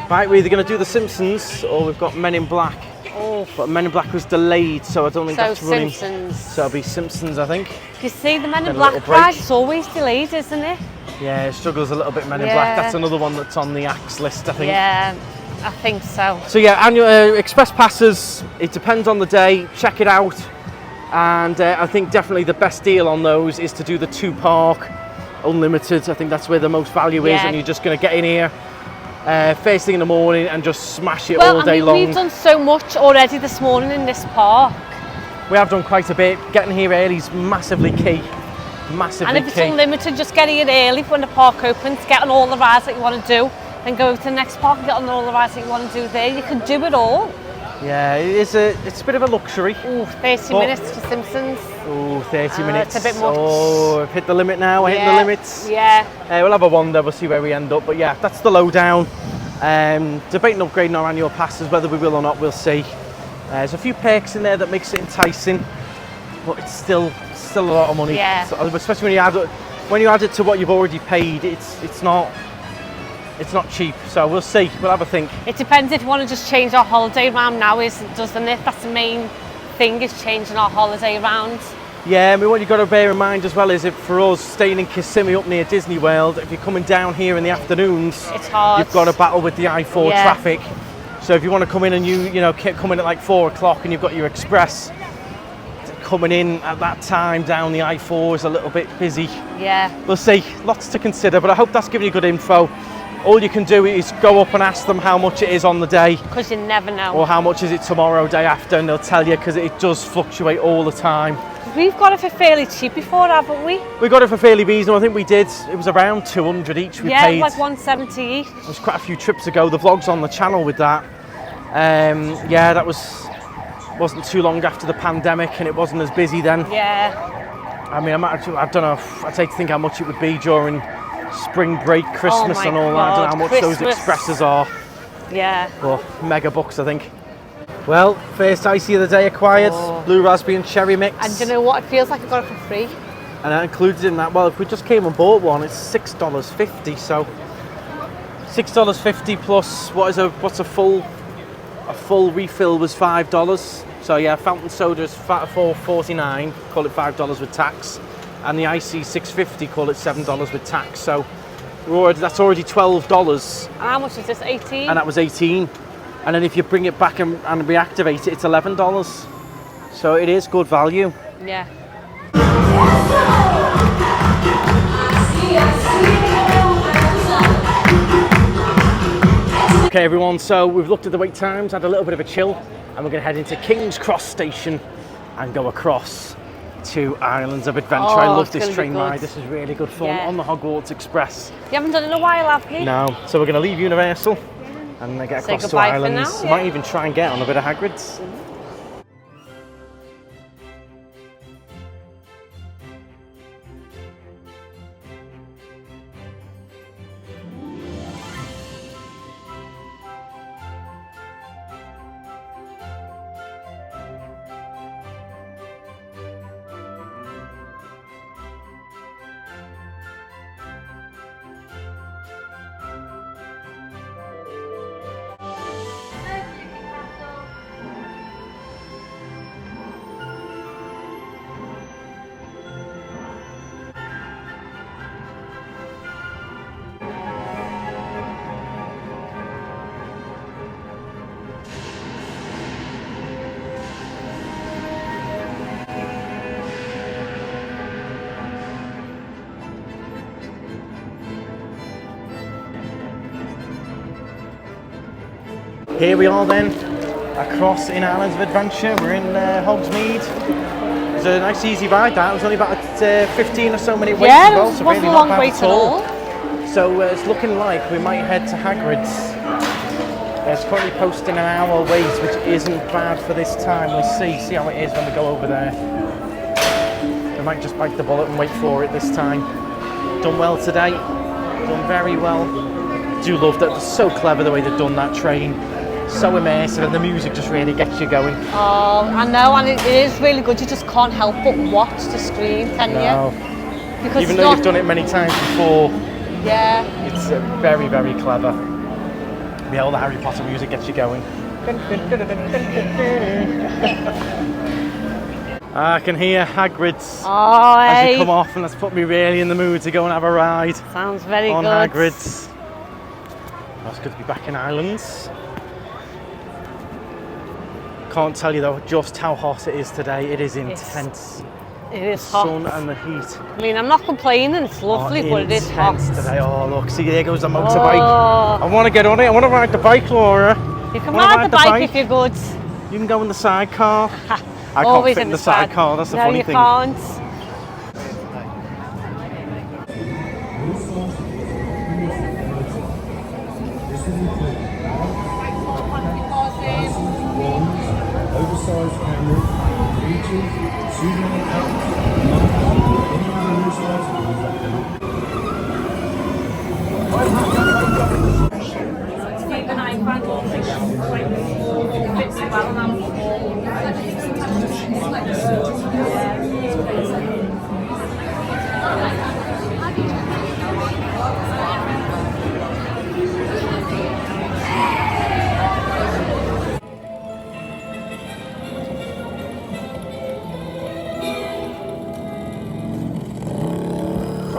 Right, we're either going to do The Simpsons or we've got Men in Black. Oh. But Men in Black was delayed, so I don't think that's running. Simpsons. So it'll be Simpsons, I think. You see, the Men in a Black little break. ride, it's always delayed, isn't it? Yeah, it struggles a little bit, Men in Black. That's another one that's on the axe list, I think. Yeah, I think so. So yeah, annual express passes, it depends on the day. Check it out. And I think definitely the best deal on those is to do the 2-park unlimited. I think that's where the most value is, and you're just going to get in here first thing in the morning and just smash it all day long. We've done so much already this morning in this park. We have done quite a bit. Getting here early is massively key. Massively And if it's key. unlimited, just get here early when the park opens, get on all the rides that you want to do, then go to the next park and get on all the rides that you want to do there. You can do it all. Yeah, it's a bit of a luxury. Ooh, 30 minutes for Simpsons. Ooh, 30 minutes. It's a bit much. Oh, I've hit the limit now. We're hitting the limits. Yeah. We'll have a wander. We'll see where we end up. But yeah, that's the lowdown. Debating upgrading our annual passes, whether we will or not, we'll see. There's a few perks in there that makes it enticing, but it's still a lot of money. Yeah. So, especially when you add it to what you've already paid, it's not cheap. So we'll see. We'll have a think. It depends if you want to just change our holiday round now, doesn't it? That's the main thing, is changing our holiday round. Yeah, I mean, what you've got to bear in mind as well is if for us staying in Kissimmee up near Disney World, if you're coming down here in the afternoons, it's hard. You've got to battle with the I-4 traffic. So if you want to come in and you come in at like 4 o'clock and you've got your express, coming in at that time down the I-4 is a little bit busy. Yeah. We'll see. Lots to consider, but I hope that's giving you good info. All you can do is go up and ask them how much it is on the day. Because you never know. Or how much is it tomorrow, day after, and they'll tell you, because it does fluctuate all the time. We've got it for fairly cheap before, haven't we? We got it for fairly reasonable. I think we did. It was around 200 each. We paid. Like 170 each. It was quite a few trips ago. The vlog's on the channel with that. Yeah, that wasn't too long after the pandemic, and it wasn't as busy then. Yeah. I mean, I don't know. I'd take to think how much it would be during spring break, Christmas, and all that. I don't know how much those expresses are. Yeah. Well, mega bucks, I think. Well, first icy of the day acquired, blue raspberry and cherry mix. And do you know what? It feels like I got it for free. And that included in that, well, if we just came and bought one, it's $6.50. So $6.50 plus what's a full refill was $5. So yeah, fountain soda is $4.49, call it $5 with tax, and the icy $6.50, call it $7 with tax. So That's already $12. And how much is this? 18? And that was 18. And then if you bring it back and reactivate it, it's $11. So it is good value. Yeah. Okay everyone, so we've looked at the wait times, had a little bit of a chill, and we're going to head into King's Cross Station and go across to Islands of Adventure. I love this train ride. This is really good fun on the Hogwarts Express. You haven't done it in a while, have you? No, so we're going to leave Universal and get across to Islands. Now, Might even try and get on a bit of Hagrid's. Here we are then, across in Islands of Adventure. We're in Hogsmeade. It's a nice easy ride that. It was only about a 15 or so minute wait as well, so really not bad at all. So it's looking like we might head to Hagrid's. It's currently posting an hour wait, which isn't bad for this time. We'll see how it is when we go over there. We might just bite the bullet and wait for it this time. Done well today, done very well. Do love that, it's so clever the way they've done that train. So immersive, and the music just really gets you going. Oh, I know, and it is really good. You just can't help but watch the screen, can you? Because even though you've done it many times before, yeah, it's very, very clever. Yeah, all the Harry Potter music gets you going. I can hear Hagrid's as you come off, and that's put me really in the mood to go and have a ride. Sounds very on good. Hagrid's. Oh, it's good to be back in Islands. Can't tell you though just how hot it is today. It is intense. It is hot. The sun and the heat. I mean, I'm not complaining. It's lovely, but it is hot today. Oh look, see there goes the motorbike. I want to get on it. I want to ride the bike, Laura. You can ride the bike if you're good. You can go in the sidecar. I can't fit in the sidecar. That's the funny thing. No, you can't. Oversized camera, features, zooming out,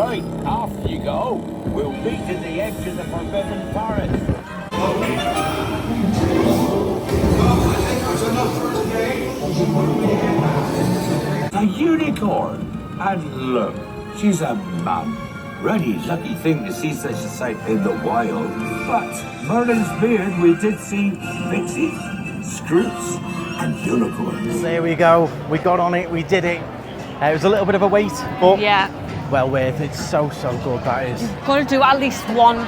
Right, off you go. We'll meet at the edge of the Forbidden Forest. A unicorn! And look, she's a mum. Really lucky thing to see such a sight in the wild. But Merlin's beard, we did see pixies, scroots, and unicorns. There we go. We got on it. We did it. It was a little bit of a wait, but well worth it. So good that is. You've got to do at least once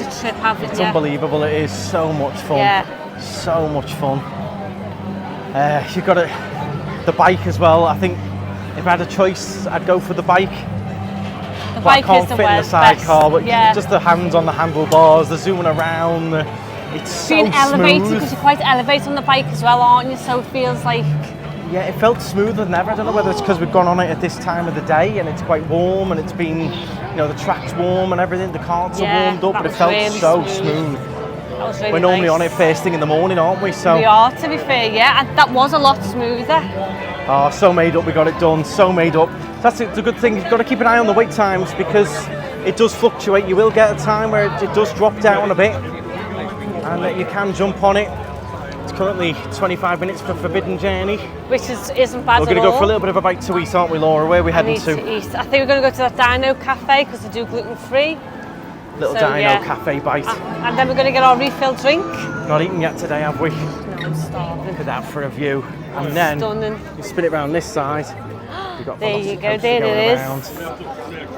a trip, haven't you? It's unbelievable. It is so much fun. Yeah. So much fun. You've got the bike as well. I think if I had a choice, I'd go for the bike. The bike is the fit in the sidecar, but yeah. just the hands on the handlebars, the zooming around. It's so being elevated, smooth. because you're quite elevated on the bike as well, aren't you? So it feels like... Yeah, it felt smoother than ever. I don't know whether it's because we've gone on it at this time of the day and it's quite warm and it's been, you know, the track's warm and everything, the carts are warmed up, but it felt really so smooth. That was really We're normally nice. on it first thing in the morning, aren't we? So we are, to be fair, yeah, and that was a lot smoother. Oh, so made up, we got it done, so made up. That's the good thing, you've got to keep an eye on the wait times because it does fluctuate. You will get a time where it does drop down a bit, and you can jump on it. It's currently 25 minutes for Forbidden Journey. Which isn't bad at all. We're going to go for a little bit of a bite to eat, aren't we, Laura? Where are we heading to? Eat. I think we're going to go to that Dino Cafe because they do gluten-free. Little Dino Cafe bite. And then we're going to get our refill drink. Not eaten yet today, have we? No, I'm starving. Look at that for a view. And then stunning. you spin it around this side. You've got there you go, there it is.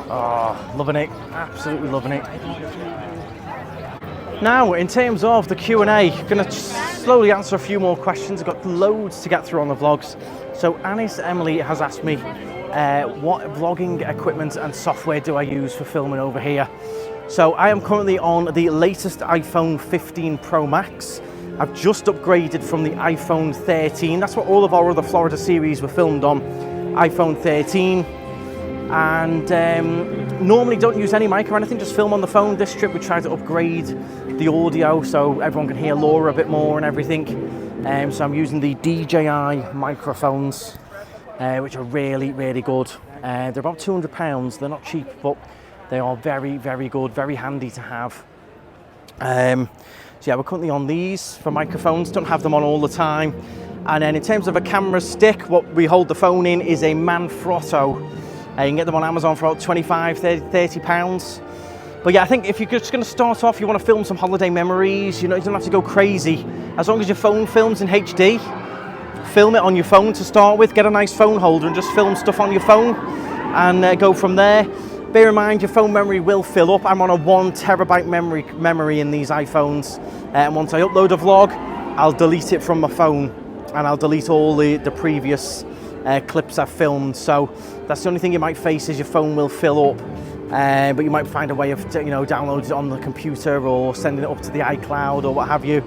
Oh, loving it. Absolutely loving it. Now, in terms of the Q&A, I'm going to slowly answer a few more questions. I've got loads to get through on the vlogs. So Anis Emily has asked me what vlogging equipment and software do I use for filming over here. So I am currently on the latest iPhone 15 Pro Max. I've just upgraded from the iPhone 13. That's what all of our other Florida series were filmed on, iPhone 13. And normally don't use any mic or anything, just film on the phone. This trip we tried to upgrade the audio so everyone can hear Laura a bit more and everything. So I'm using the DJI microphones, which are really, really good. They're about £200. They're not cheap, but they are very, very good, very handy to have. So yeah, we're currently on these for microphones. Don't have them on all the time. And then in terms of a camera stick, what we hold the phone in is a Manfrotto. You can get them on Amazon for about 25, 30 pounds. But yeah, I think if you're just going to start off, you want to film some holiday memories, you know, you don't have to go crazy. As long as your phone films in HD, film it on your phone to start with. Get a nice phone holder and just film stuff on your phone and go from there. Bear in mind, your phone memory will fill up. I'm on a 1 terabyte memory in these iPhones. And once I upload a vlog, I'll delete it from my phone and I'll delete all the previous clips I've filmed. So that's the only thing you might face is your phone will fill up. But you might find a way of, you know, downloading it on the computer or sending it up to the iCloud or what have you.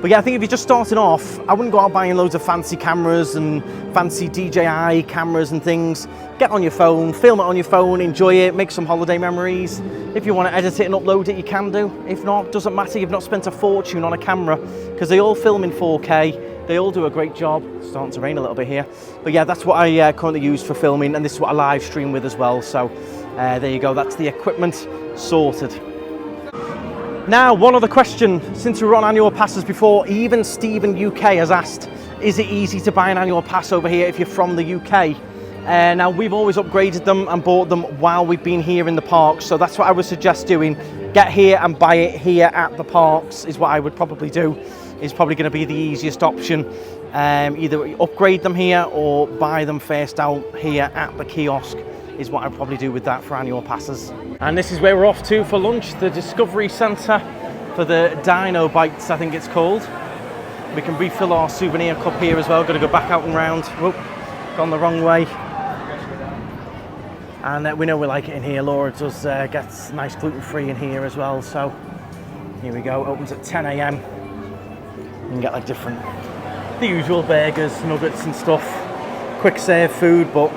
But yeah, I think if you're just starting off, I wouldn't go out buying loads of fancy cameras and fancy DJI cameras and things. Get on your phone, film it on your phone, enjoy it, make some holiday memories. If you want to edit it and upload it, you can do. If not, doesn't matter. You've not spent a fortune on a camera because they all film in 4K. They all do a great job. It's starting to rain a little bit here. But yeah, that's what I currently use for filming, and this is what I live stream with as well. So there you go, that's the equipment sorted. Now, one other question. Since we were on annual passes before, even Stephen UK has asked, is it easy to buy an annual pass over here if you're from the UK? Now, we've always upgraded them and bought them while we've been here in the parks. So that's what I would suggest doing. Get here and buy it here at the parks is what I would probably do. Is probably going to be the easiest option. Either upgrade them here or buy them first out here at the kiosk is what I'd probably do with that for annual passes. And this is where we're off to for lunch, the Discovery Centre for the Dino Bites, I think it's called. We can refill our souvenir cup here as well. Got to go back out and round. Whoop, gone the wrong way. And we know we like it in here. Laura does get nice gluten-free in here as well. So here we go, opens at 10 AM. You can get like the usual burgers, nuggets and stuff. Quick serve food, but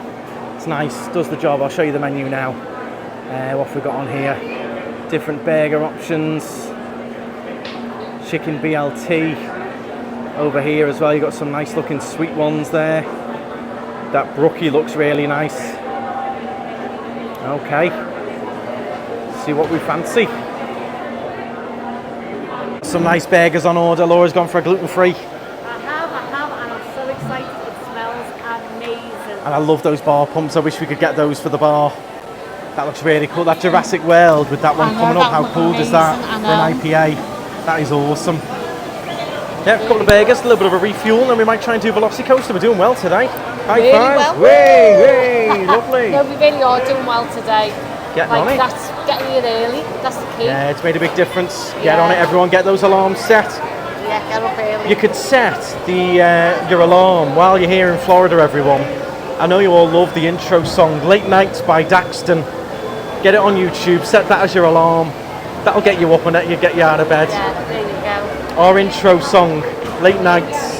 it's nice, does the job. I'll show you the menu now. What have we got on here? Different burger options. Chicken BLT over here as well. You've got some nice looking sweet ones there. That brookie looks really nice. Okay, see what we fancy. Some nice burgers on order. Laura's gone for a gluten-free. I have, and I'm so excited. It smells amazing. And I love those bar pumps. I wish we could get those for the bar. That looks really cool. That Jurassic World with that one coming up. How cool is that for an IPA? That is awesome. Yeah, a couple of burgers, a little bit of a refuel, and we might try and do Velocicoaster. We're doing well today. High really five. well. Way, lovely. No, we really are doing well today. Getting like on it. That's getting here early. That's the key. Yeah, it's made a big difference. Get on it, everyone. Get those alarms set. Yeah, get up early. You could set the your alarm while you're here in Florida, everyone. I know you all love the intro song, Late Nights by Daxton. Get it on YouTube, set that as your alarm. That'll get you up and get you out of bed. Yeah, there you go. Our intro song, Late Nights.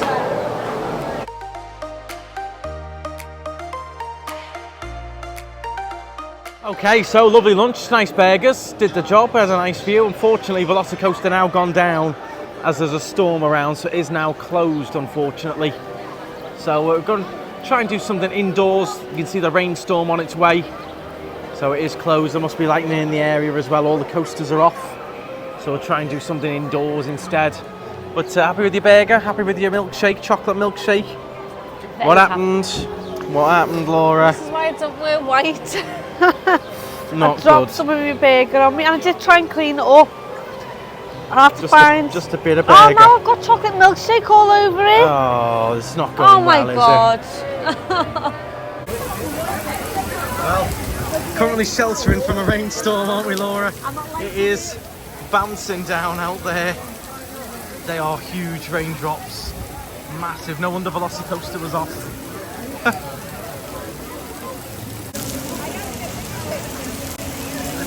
Okay, so lovely lunch, nice burgers, did the job, has a nice view. Unfortunately, Velocicoaster now gone down as there's a storm around, so it is now closed, unfortunately. So we're going to try and do something indoors. You can see the rainstorm on its way. So it is closed. There must be lightning in the area as well. All the coasters are off. So we'll try and do something indoors instead. But happy with your burger? Happy with your milkshake, chocolate milkshake? What happened? What happened, Laura? This is why I don't wear white. Not I dropped good. some of your burger on me, and I did try and clean it up. I had to find just a bit of burger. Oh, now I've got chocolate milkshake all over it. Oh, it's not going Oh my well, god. is it? Well, currently sheltering from a rainstorm, aren't we, Laura? It is bouncing down out there. They are huge raindrops. Massive. No wonder Velocicoaster was off.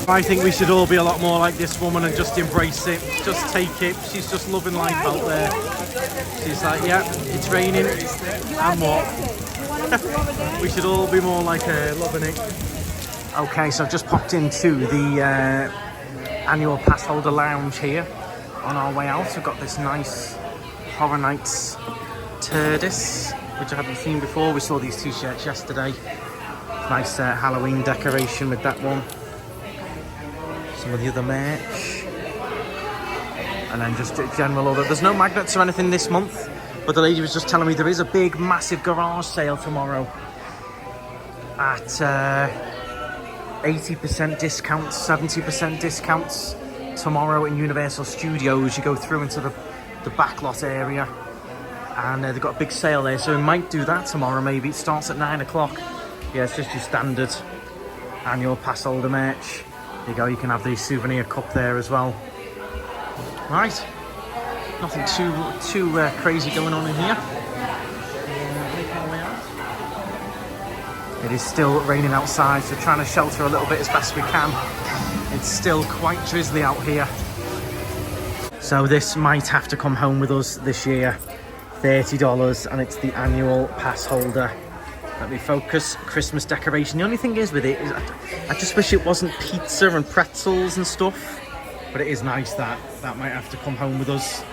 I think we should all be a lot more like this woman and just embrace it. Just take it. She's just loving life out there. She's like, yeah, it's raining. And what? We should all be more like her, loving it. Okay, so I've just popped into the annual pass holder lounge here. On our way out, we've got this nice Horror Nights TARDIS, which I hadn't seen before. We saw these t-shirts yesterday. Nice Halloween decoration with that one. Some of the other merch. And then just general other. There's no magnets or anything this month, but the lady was just telling me there is a big, massive garage sale tomorrow at 80% discounts, 70% discounts tomorrow in Universal Studios. You go through into the backlot area, and they've got a big sale there, so we might do that tomorrow. Maybe it starts at 9 o'clock. Yeah, it's just your standard annual pass holder merch. There you go, you can have the souvenir cup there as well. Right, nothing too crazy going on in here. It is still raining outside, so trying to shelter a little bit as best we can. It's still quite drizzly out here. So this might have to come home with us this year. $30, and it's the annual pass holder. Let me focus. Christmas decoration. The only thing is with it is I just wish it wasn't pizza and pretzels and stuff. But it is nice that might have to come home with us.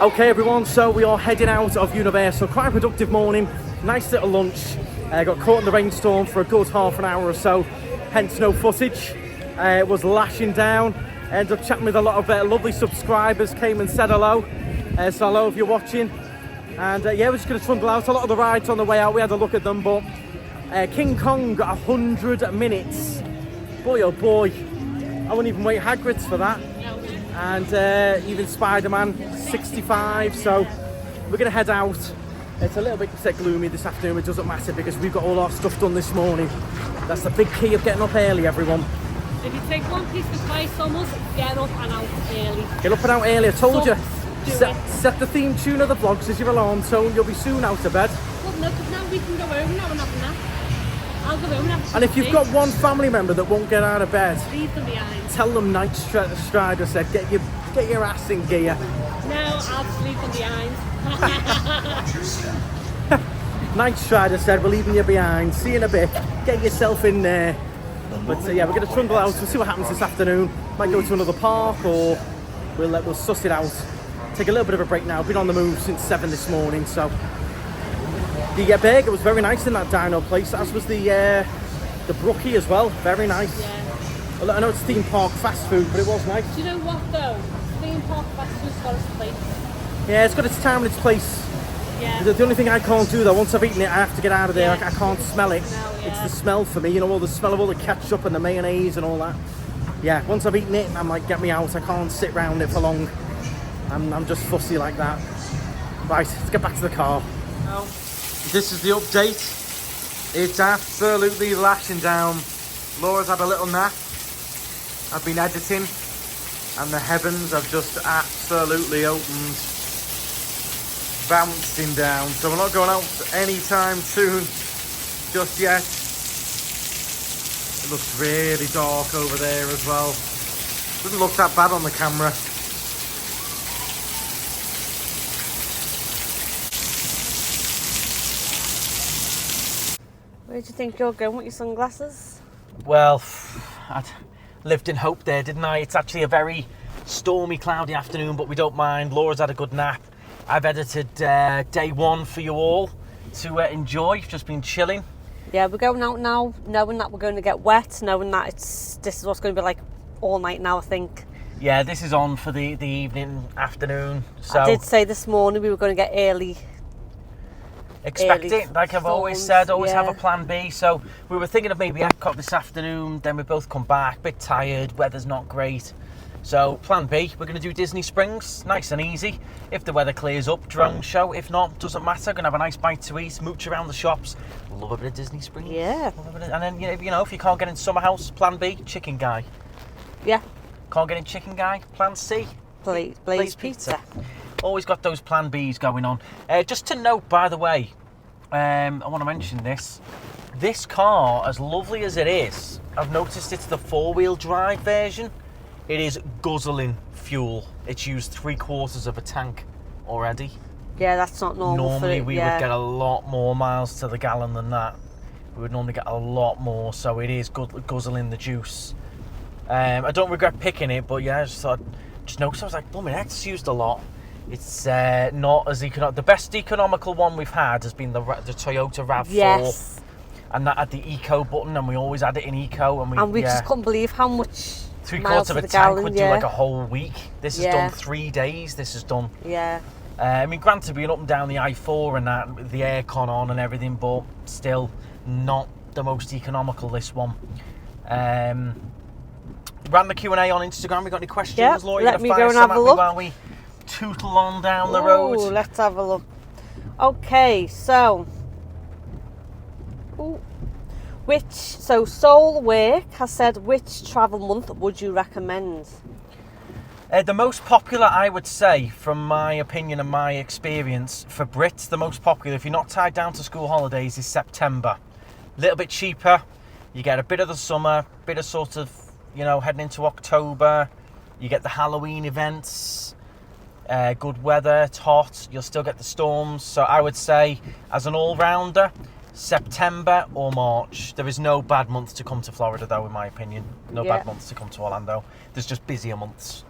Okay everyone, so we are heading out of Universal. Quite a productive morning. Nice little lunch. Got caught in the rainstorm for a good half an hour or so. Hence no footage. It was lashing down. Ended up chatting with a lot of lovely subscribers. Came and said hello. So hello if you're watching. And yeah, we're just going to trundle out. A lot of the rides on the way out, we had a look at them, but King Kong got 100 minutes. Boy oh boy, I wouldn't even wait Hagrids for that. And even Spider-Man 65, so we're going to head out. It's a little bit gloomy this afternoon, it doesn't matter because we've got all our stuff done this morning. That's the big key of getting up early, everyone. If you take one piece of advice from us, get up and out early. Get up and out early, I told you. Set the theme tune of the vlogs as your alarm tone. You'll be soon out of bed. Well, no, because now we can go home now and have a nap. I'll go home and have a And if you've got one family member that won't get out of bed, leave them behind. Tell them Night Strider said, get your ass in gear. No, I'll sleep them behind. Night Strider said, we're leaving you behind. See you in a bit. Get yourself in there. But yeah, we're going to trundle out. We'll see what happens this afternoon. Might go to another park, or we'll suss it out. Take a little bit of a break now. Been on the move since 7 this morning, so the burger was very nice in that dino place, as was the brookie as well. Very nice. Yeah. I know it's theme park fast food, but it was nice. Do you know what though? Theme park fast food's got its place. Yeah, it's got its time and its place. Yeah. The only thing I can't do though, once I've eaten it, I have to get out of there. Yeah. I can't smell it. No, yeah. It's the smell for me, you know, all the smell of all the ketchup and the mayonnaise and all that. Yeah, once I've eaten it, I'm like, get me out. I can't sit around it for long. I'm just fussy like that. Right, let's get back to the car. Now, this is the update. It's absolutely lashing down. Laura's had a little nap. I've been editing, and the heavens have just absolutely opened, bouncing down. So we're not going out anytime soon, just yet. It looks really dark over there as well. Doesn't look that bad on the camera. Where do you think you're going with your sunglasses? Well, I lived in hope there, didn't I? It's actually a very stormy, cloudy afternoon, but we don't mind. Laura's had a good nap. I've edited day one for you all to enjoy. Just been chilling. Yeah, we're going out now, knowing that we're going to get wet, knowing that this is what's going to be like all night now, I think. Yeah, this is on for the evening, afternoon. So I did say this morning we were going to get early. Expect early it, like I've always storms, said, always have yeah. a plan B. So we were thinking of maybe Epcot this afternoon, then we both come back, a bit tired, weather's not great. So plan B, we're going to do Disney Springs, nice and easy. If the weather clears up, drone show. If not, doesn't matter, going to have a nice bite to eat, mooch around the shops. Love a bit of Disney Springs. Yeah. And then, if you can't get in Summerhouse, plan B, Chicken Guy. Yeah. Can't get in Chicken Guy, plan C. Blaze Pizza. Always got those plan Bs going on. Just to note, by the way, I want to mention this. This car, as lovely as it is, I've noticed it's the 4-wheel drive version. It is guzzling fuel. It's used 3/4 of a tank already. Yeah, that's not normal. Normally we would get a lot more miles to the gallon than that. We would normally get a lot more, so it is guzzling the juice. I don't regret picking it, but yeah, I just noticed, I was like, blooming heck, it's used a lot. It's not as economical. The best economical one we've had has been the Toyota RAV4. Yes. And that had the eco button, and we always had it in eco. And we just couldn't believe how much 3/4 of a tank gallon, would do like a whole week. This has done 3 days. This has done. Yeah. I mean, granted, being up and down the I-4 and that, with the aircon on and everything, but still not the most economical, this one. Ran the Q&A on Instagram. We got any questions, Yeah, Laura? let me go and have a look. While we tootle on down the road. Let's have a look. Okay, so... Soul Work has said, which travel month would you recommend? The most popular, I would say, from my opinion and my experience, for Brits, the most popular, if you're not tied down to school holidays, is September. A little bit cheaper. You get a bit of the summer, bit of sort of, heading into October. You get the Halloween events. Good weather, it's hot. You'll still get the storms. So I would say, as an all-rounder, September or March. There is no bad month to come to Florida, though, in my opinion. No bad months to come to Orlando. There's just busier months.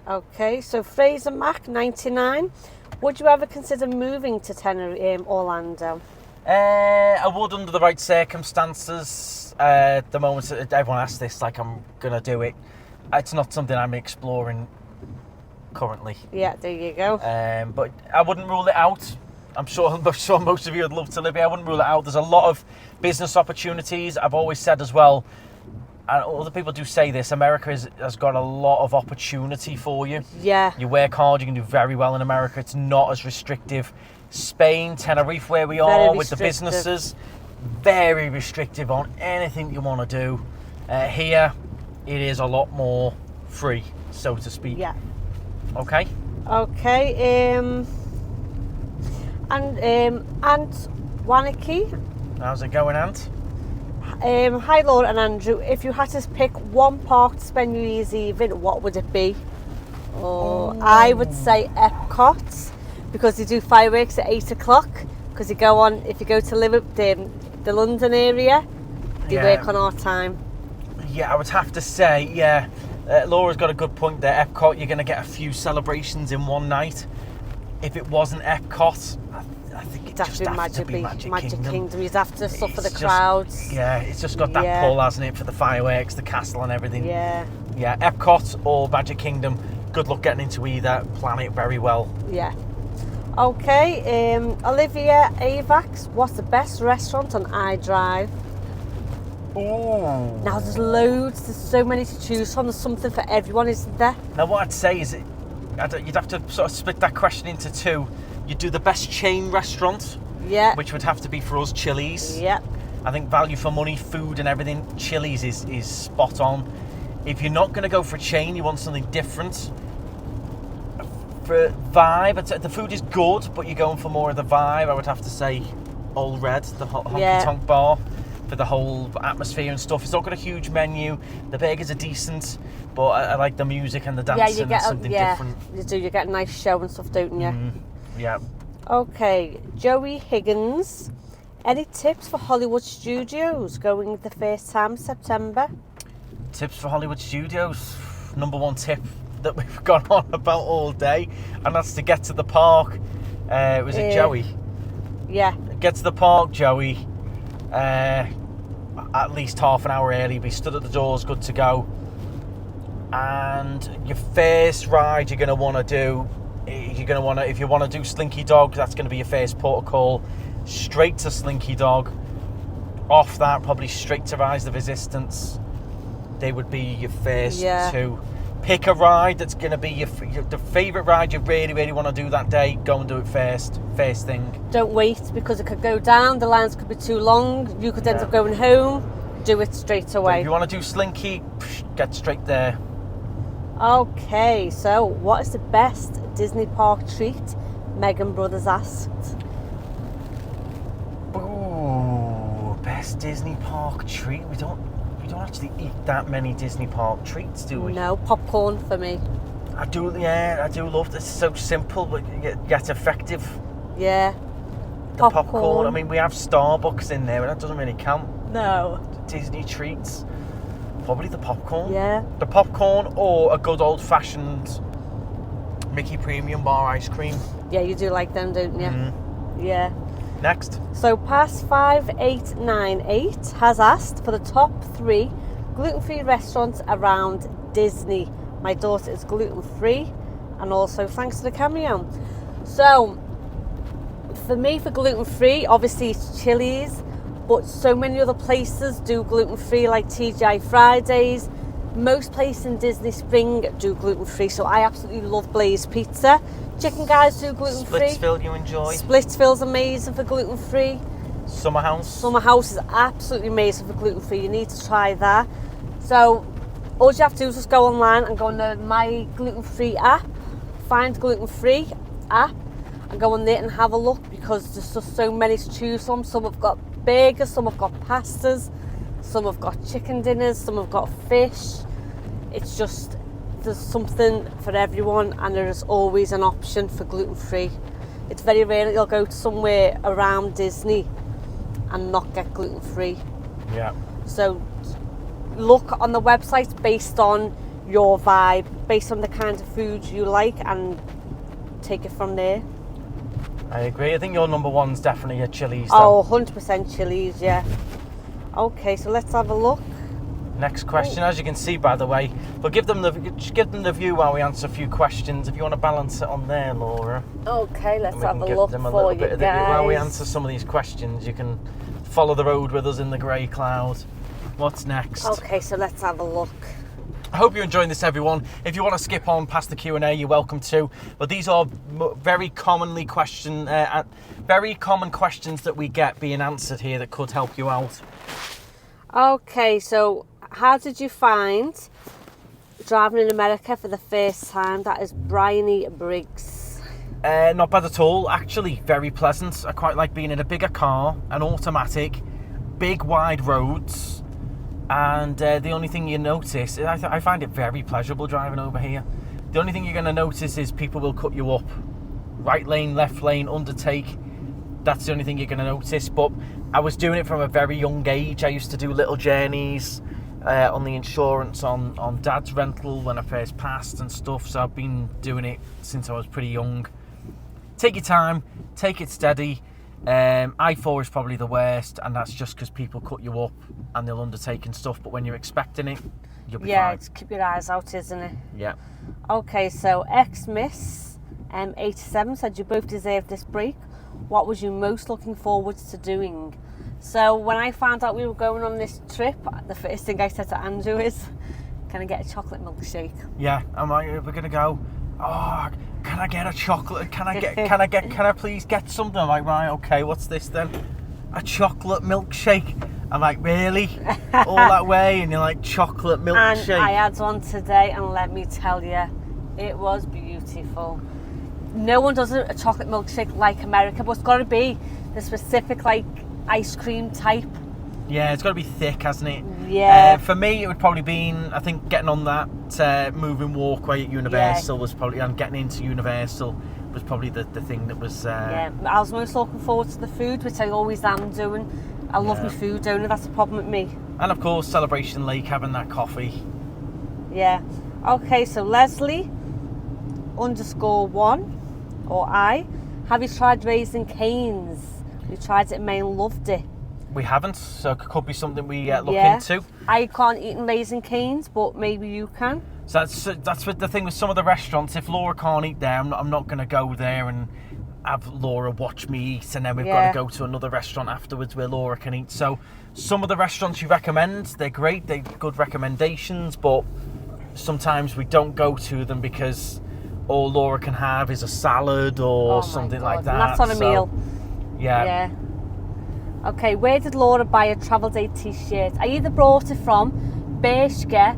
Okay, so Fraser Mac, 99. Would you ever consider moving to Orlando? I would, under the right circumstances. The moment everyone asks this, like I'm going to do it. It's not something I'm exploring currently. Yeah, there you go. But I wouldn't rule it out. I'm sure most of you would love to live here. I wouldn't rule it out. There's a lot of business opportunities. I've always said as well, and other people do say this, America has got a lot of opportunity for you. Yeah. You work hard, you can do very well in America. It's not as restrictive. Spain, Tenerife, where we are with the businesses, very restrictive on anything you want to do. Here, it is a lot more free, so to speak. Yeah. Okay. Okay. And Wanaki. How's it going, Ant? Hi, Laura and Andrew. If you had to pick one park to spend New Year's Eve in, what would it be? I would say Epcot, because they do fireworks at 8 o'clock. Because you go on, if you go to Liverpool, the London area, they work on our time. Yeah, I would have to say, Laura's got a good point there. Epcot, you're going to get a few celebrations in one night. If it wasn't Epcot, I think it'd just have to be Magic Kingdom. You'd have to suffer the crowds. It's just got that pull, hasn't it, for the fireworks, the castle and everything. Yeah, Epcot or Magic Kingdom. Good luck getting into either. Plan it very well. Yeah. Okay, Olivia Avax, what's the best restaurant on iDrive? Ooh. Now there's loads, there's so many to choose from. There's something for everyone, isn't there? Now what I'd say is, you'd have to sort of split that question into two. You'd do the best chain restaurant, which would have to be for us Chili's. Yeah. I think value for money, food and everything, Chili's is spot on. If you're not going to go for a chain, you want something different. For vibe, the food is good, but you're going for more of the vibe. I would have to say Old Red, the honky tonk bar, for the whole atmosphere and stuff. It's not got a huge menu. The burgers are decent, but I like the music and the dancing and something different. You do. You get a nice show and stuff, don't you? Yeah. Okay, Joey Higgins. Any tips for Hollywood Studios going the first time September? Tips for Hollywood Studios. Number one tip that we've gone on about all day, and that's to get to the park. Was it Joey? Yeah. Get to the park, Joey. at least half an hour early. Be stood at the doors, good to go. And your first ride you're going to want to do, if you want to do Slinky Dog, that's going to be your first port of call. Straight to Slinky Dog. Off that, probably straight to Rise of Resistance. They would be your first two. Pick a ride that's going to be the favourite ride you really, really want to do that day. Go and do it first thing. Don't wait, because it could go down, the lines could be too long, you could end up going home. Do it straight away. So if you want to do Slinky, get straight there. Okay, so what is the best Disney park treat? Megan Brothers asked. Ooh, best Disney park treat? We don't actually eat that many Disney park treats, do we? No, popcorn for me. I do love this. It's so simple but yet effective. Yeah. The popcorn. I mean, we have Starbucks in there, but that doesn't really count. No. Disney treats. Probably the popcorn. Yeah. The popcorn or a good old-fashioned Mickey Premium Bar ice cream. Yeah, you do like them, don't you? Mm-hmm. Yeah. Next. So Pass 5898 has asked for the top 3 gluten-free restaurants around Disney. My daughter is gluten-free, and also thanks to the cameo. So for me, for gluten-free, obviously it's Chili's, but so many other places do gluten-free, like TGI Fridays. Most places in Disney Spring do gluten-free, so I absolutely love Blaze Pizza. Chicken Guys do gluten-free. Splitsville you enjoy? Splitsville's amazing for gluten-free. Summerhouse is absolutely amazing for gluten-free. You need to try that. So all you have to do is just go online and go on the My Gluten-Free app, find gluten-free app, and go on there and have a look, because there's just so many to choose from. Some have got burgers, some have got pastas, some have got chicken dinners, some have got fish. It's just, there's something for everyone, and there is always an option for gluten-free. It's very rare that you'll go to somewhere around Disney and not get gluten-free. Yeah. So look on the website based on your vibe, based on the kind of food you like, and take it from there. I agree. I think your number one's definitely a Chili's. Oh, 100% Chili's, yeah. Okay, so let's have a look. Next question, as you can see, by the way, but give them the view while we answer a few questions. If you want to balance it on there, Laura. Okay, let's have a give look them a for little you bit of guys. while we answer some of these questions, you can follow the road with us in the grey cloud. What's next? Okay, so let's have a look. I hope you're enjoying this, everyone. If you want to skip on past the Q&A, you're welcome to. But these are very common questions that we get being answered here that could help you out. Okay, so how did you find driving in America for the first time? That is Bryony Briggs. Not bad at all. Actually, very pleasant. I quite like being in a bigger car, an automatic, big wide roads. And the only thing you notice, I find it very pleasurable driving over here. The only thing you're going to notice is people will cut you up. Right lane, left lane, undertake. That's the only thing you're going to notice. But I was doing it from a very young age. I used to do little journeys on the insurance on Dad's rental when I first passed and stuff. So I've been doing it since I was pretty young. Take your time, take it steady. I-4 is probably the worst, and that's just because people cut you up and they'll undertake and stuff, but when you're expecting it, you'll be fine. Yeah, it's keep your eyes out, isn't it? Yeah. Okay, so Xmiss 87 said you both deserve this break. What was you most looking forward to doing? So when I found out we were going on this trip, the first thing I said to Andrew is, can I get a chocolate milkshake? Yeah, I'm like, we're gonna go. Oh, can I get a chocolate? Can I please get something? I'm like, right, okay, what's this then? A chocolate milkshake. I'm like, really? All that way? And you're like, chocolate milkshake. And I had one today, and let me tell you, it was beautiful. No one does a chocolate milkshake like America, but it's got to be the specific, like, ice cream type. Yeah, it's got to be thick, hasn't it? Yeah. For me, it would probably been, I think, getting on that moving walkway at Universal was probably, and getting into Universal was probably the thing that was... Yeah, I was most looking forward to the food, which I always am doing. I love my food, don't I? That's the problem with me. And of course, Celebration Lake, having that coffee. Yeah. Okay, so Leslie _1 or I, have you tried Raising Cane's? We tried it in Maine, loved it. We haven't, so it could be something we look Yeah. into. I can't eat Raisin Canes, but maybe you can. So that's what the thing with some of the restaurants. If Laura can't eat there, I'm not going to go there and have Laura watch me eat, and then we've got to go to another restaurant afterwards where Laura can eat. So some of the restaurants you recommend, they're great, they're good recommendations, but sometimes we don't go to them because all Laura can have is a salad or something like that. And that's on a meal. Yeah. Okay, where did Laura buy a travel day t-shirt? I either brought it from Bershka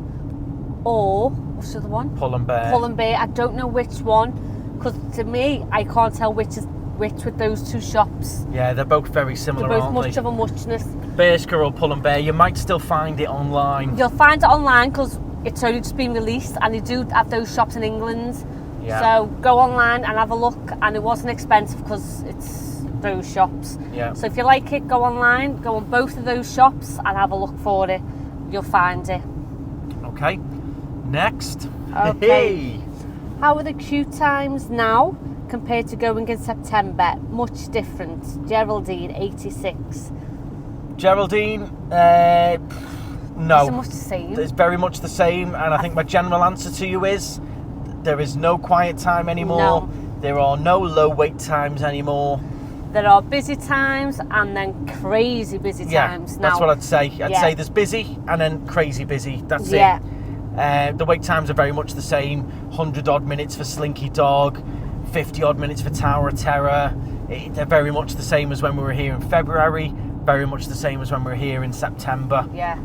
or, what's the other one? Pull and Bear. Pull and Bear. I don't know which one, because to me, I can't tell which is which with those two shops. Yeah, they're both very similar, They're both aren't much they? of a muchness. Bershka or Pull and Bear, you might still find it online. You'll find it online because it's only just been released, and they do have those shops in England. Yeah. So go online and have a look, and it wasn't expensive because it's those shops. Yeah. So if you like it, go online, go on both of those shops and have a look for it. You'll find it. Okay. Next. Okay. Hey. How are the queue times now compared to going in September? Much different. Geraldine, 86. Geraldine, Is it no. much the same? It's very much the same, and I think my general answer to you is there is no quiet time anymore. No. There are no low wait times anymore. There are busy times and then crazy busy times. That's now, what I'd say. I'd Yeah. say there's busy and then crazy busy. That's Yeah. it. The wait times are very much the same. 100 odd minutes for Slinky Dog, 50 odd minutes for Tower of Terror. They're very much the same as when we were here in February. Very much the same as when we were here in September. Yeah.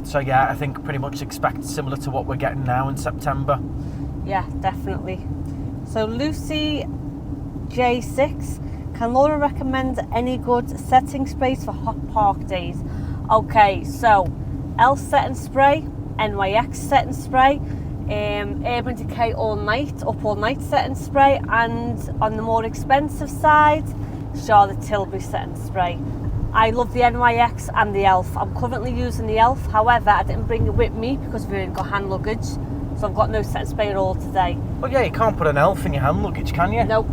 So yeah, I think pretty much expect similar to what we're getting now in September. Yeah, definitely. So Lucy J6, can Laura recommend any good setting sprays for hot park days? Okay, so Elf setting spray, NYX setting spray, Urban Decay all night, up all night setting spray, and on the more expensive side, Charlotte Tilbury setting spray. I love the NYX and the Elf. I'm currently using the Elf, however, I didn't bring it with me because we've only got hand luggage, so I've got no setting spray at all today. Well, yeah, you can't put an elf in your hand luggage, can you? Nope.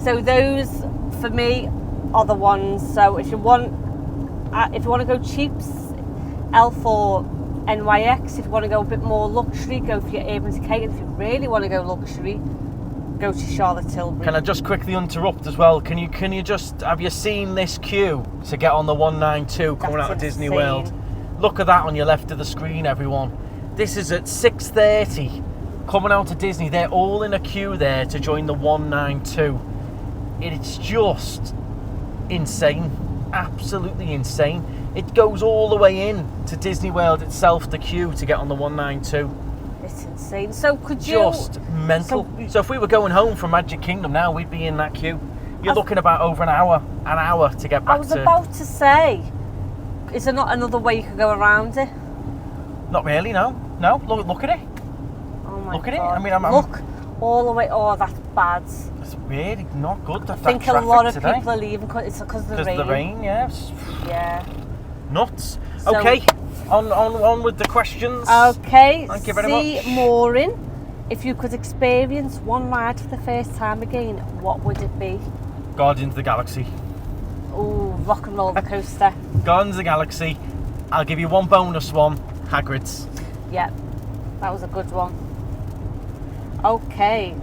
So those, for me, are the ones. So if you want to go cheaps, Elf or NYX. If you want to go a bit more luxury, go for your Urban Decay. And if you really want to go luxury, go to Charlotte Tilbury. Can I just quickly interrupt as well? Can you just, have you seen this queue to get on the 192 coming out of Disney insane. World? Look at that on your left of the screen, everyone. This is at 6:30 coming out of Disney. They're all in a queue there to join the 192. It's just insane, absolutely insane. It goes all the way in to Disney World itself, the queue to get on the 192. It's insane. So could you... Just mental. So if we were going home from Magic Kingdom now, we'd be in that queue. You're looking about over an hour to get back I was to... about to say, is there not another way you could go around it? Not really, no. No, look at it. Oh my Look at it. God. I mean, I'm Look, all the way... Oh, that's bad. It's really not good. I think a lot of people are leaving because of the rain. Because of the rain, yes. Yeah. Nuts. So- Okay, on with the questions. Okay, Thank you very much. Maureen, if you could experience one ride for the first time again, what would it be? Guardians of the Galaxy. Ooh, Rock and Roller Coaster. Guardians of the Galaxy. I'll give you one bonus one. Hagrid's. Yeah, that was a good one. Okay,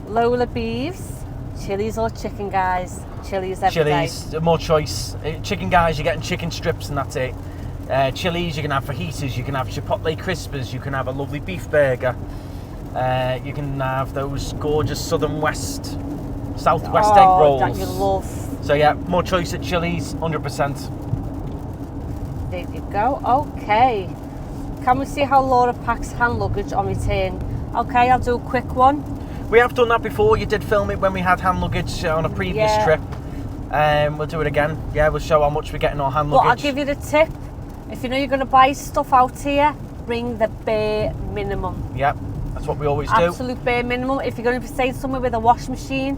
Lola Beeves, Chili's or Chicken Guys? Chili's every day. Chili's, more choice. Chicken Guys, you're getting chicken strips and that's it. Chili's, you can have fajitas, you can have chipotle crispers, you can have a lovely beef burger. You can have those gorgeous southwest egg rolls. That you love. So yeah, more choice at Chili's, 100%. There you go. Okay. Can we see how Laura packs hand luggage on return? Okay, I'll do a quick one. We have done that before. You did film it when we had hand luggage on a previous trip. We'll do it again. Yeah, we'll show how much we're getting our hand But I'll luggage. give you the tip. If you know you're going to buy stuff out here, bring the bare minimum. Yep, that's what we always do. Absolute bare minimum. If you're going to be staying somewhere with a washing machine,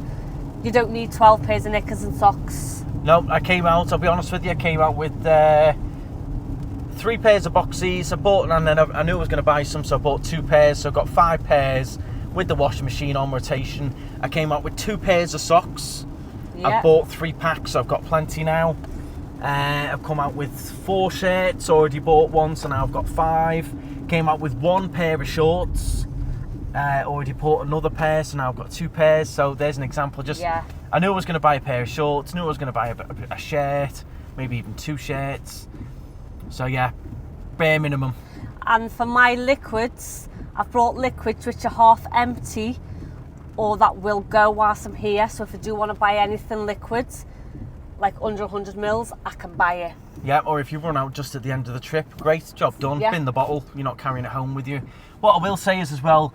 you don't need 12 pairs of knickers and socks. No, I'll be honest with you, I came out with 3 pairs of boxies. I bought, and then I knew I was going to buy some, so I bought 2 pairs. So I got 5 pairs with the washing machine on rotation. I came out with 2 pairs of socks, I've bought 3 packs, so I've got plenty now. I've come out with 4 shirts, already bought one, so now I've got 5. Came out with 1 pair of shorts, already bought another pair, so now I've got 2 pairs. So there's an example. I knew I was going to buy a pair of shorts, knew I was going to buy a shirt, maybe even 2 shirts. So yeah, bare minimum. And for my liquids, I've brought liquids which are half empty, or that will go whilst I'm here. So if I do want to buy anything liquids, like under 100 mils, I can buy it. Yeah, or if you run out just at the end of the trip, great, job done. Bin the bottle, you're not carrying it home with you. What I will say is as well,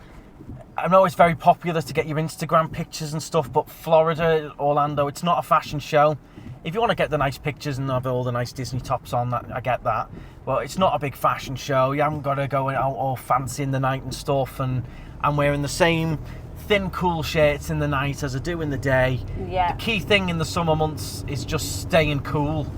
I know it's very popular to get your Instagram pictures and stuff, but Florida, Orlando, it's not a fashion show. If you want to get the nice pictures and have all the nice Disney tops on, I get that. Well, it's not a big fashion show. You haven't got to go out all fancy in the night and stuff. And I'm wearing the same thin, cool shirts in the night as I do in the day. Yeah. The key thing in the summer months is just staying cool.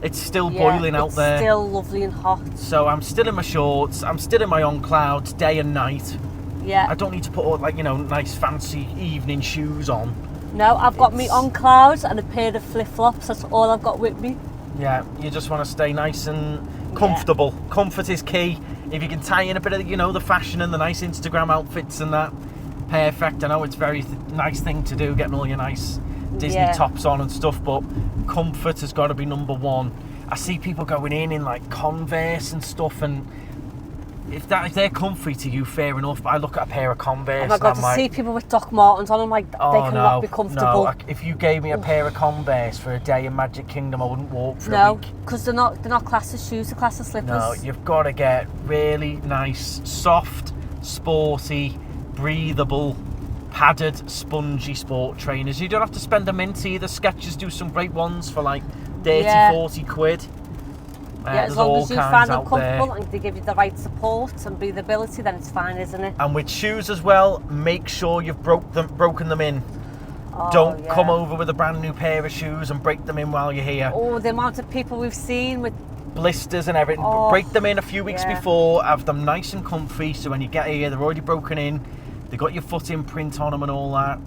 It's still boiling out there. It's still lovely and hot. So I'm still in my shorts. I'm still in my on clouds day and night. Yeah. I don't need to put all, like, you know, nice fancy evening shoes on. No, I've got me on clouds and a pair of flip-flops. That's all I've got with me. Yeah, you just want to stay nice and comfortable. Yeah. Comfort is key. If you can tie in a bit of, you know, the fashion and the nice Instagram outfits and that, perfect. I know it's a very nice thing to do, getting all your nice Disney tops on and stuff, but comfort has got to be number one. I see people going in like Converse and stuff, and if they're comfy to you, fair enough. But I look at a pair of Converse. Oh my God, and I'm see people with Doc Martens on, I'm like, they cannot be comfortable. No, if you gave me a pair of Converse for a day in Magic Kingdom, I wouldn't walk for a week. No, because they're not classed as shoes, they're classed as slippers. No, you've got to get really nice, soft, sporty, breathable, padded, spongy sport trainers. You don't have to spend a mint either. Skechers do some great ones for like 30, 40 quid. As long as you find them comfortable and they give you the right support and breathability, then it's fine, isn't it? And with shoes as well, make sure you've broken them in. Don't come over with a brand new pair of shoes and break them in while you're here. Oh, the amount of people we've seen with blisters and everything. Break them in a few weeks before, have them nice and comfy, so when you get here, they're already broken in. They've got your foot imprint on them and all that.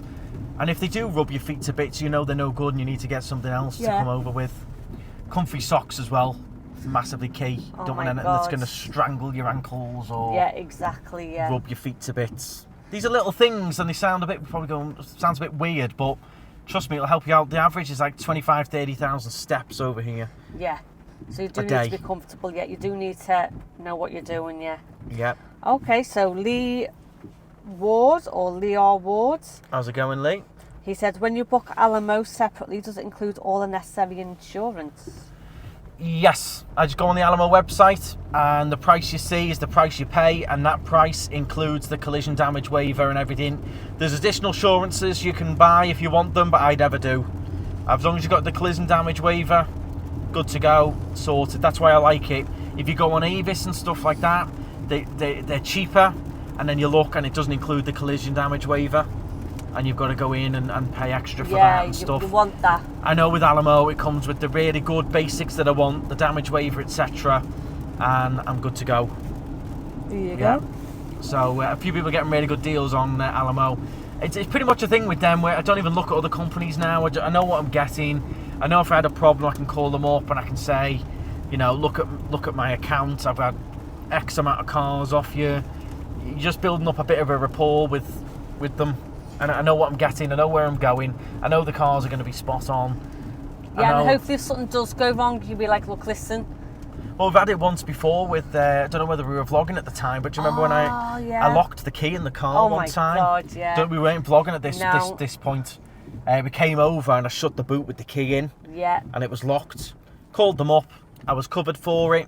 And if they do rub your feet to bits, you know they're no good and you need to get something else to come over with. Comfy socks as well. Massively key. Don't want anything that's going to strangle your ankles or rub your feet to bits. These are little things and they sound sounds a bit weird, but trust me, it'll help you out. The average is like 25,000, 30,000 steps over here. Yeah. So you do need to be comfortable. Yeah, you do need to know what you're doing. Yeah. Yeah. Okay, so Lee Ward or Lear Ward. How's it going, Lee? He said, when you book Alamo separately, does it include all the necessary insurance? Yes, I just go on the Alamo website and the price you see is the price you pay, and that price includes the collision damage waiver and everything. There's additional insurances you can buy if you want them, but I never do. As long as you've got the collision damage waiver, good to go, sorted. That's why I like it. If you go on Avis and stuff like that, they're cheaper, and then you look and it doesn't include the collision damage waiver. And you've got to go in and pay extra for that and stuff. You want that. I know with Alamo it comes with the really good basics that I want, the damage waiver, etc. And I'm good to go. There you go. So a few people are getting really good deals on Alamo. It's pretty much a thing with them where I don't even look at other companies now. I know what I'm getting. I know if I had a problem I can call them up and I can say, you know, look at my account. I've had X amount of cars off you. You're just building up a bit of a rapport with them. And I know what I'm getting, I know where I'm going, I know the cars are going to be spot on. Yeah, and hopefully if something does go wrong, you'll be like, look, listen. Well, we've had it once before with, I don't know whether we were vlogging at the time, but do you remember when I locked the key in the car one time? Oh my God, yeah. We weren't vlogging at this point. We came over and I shut the boot with the key in. Yeah. And it was locked. Called them up, I was covered for it.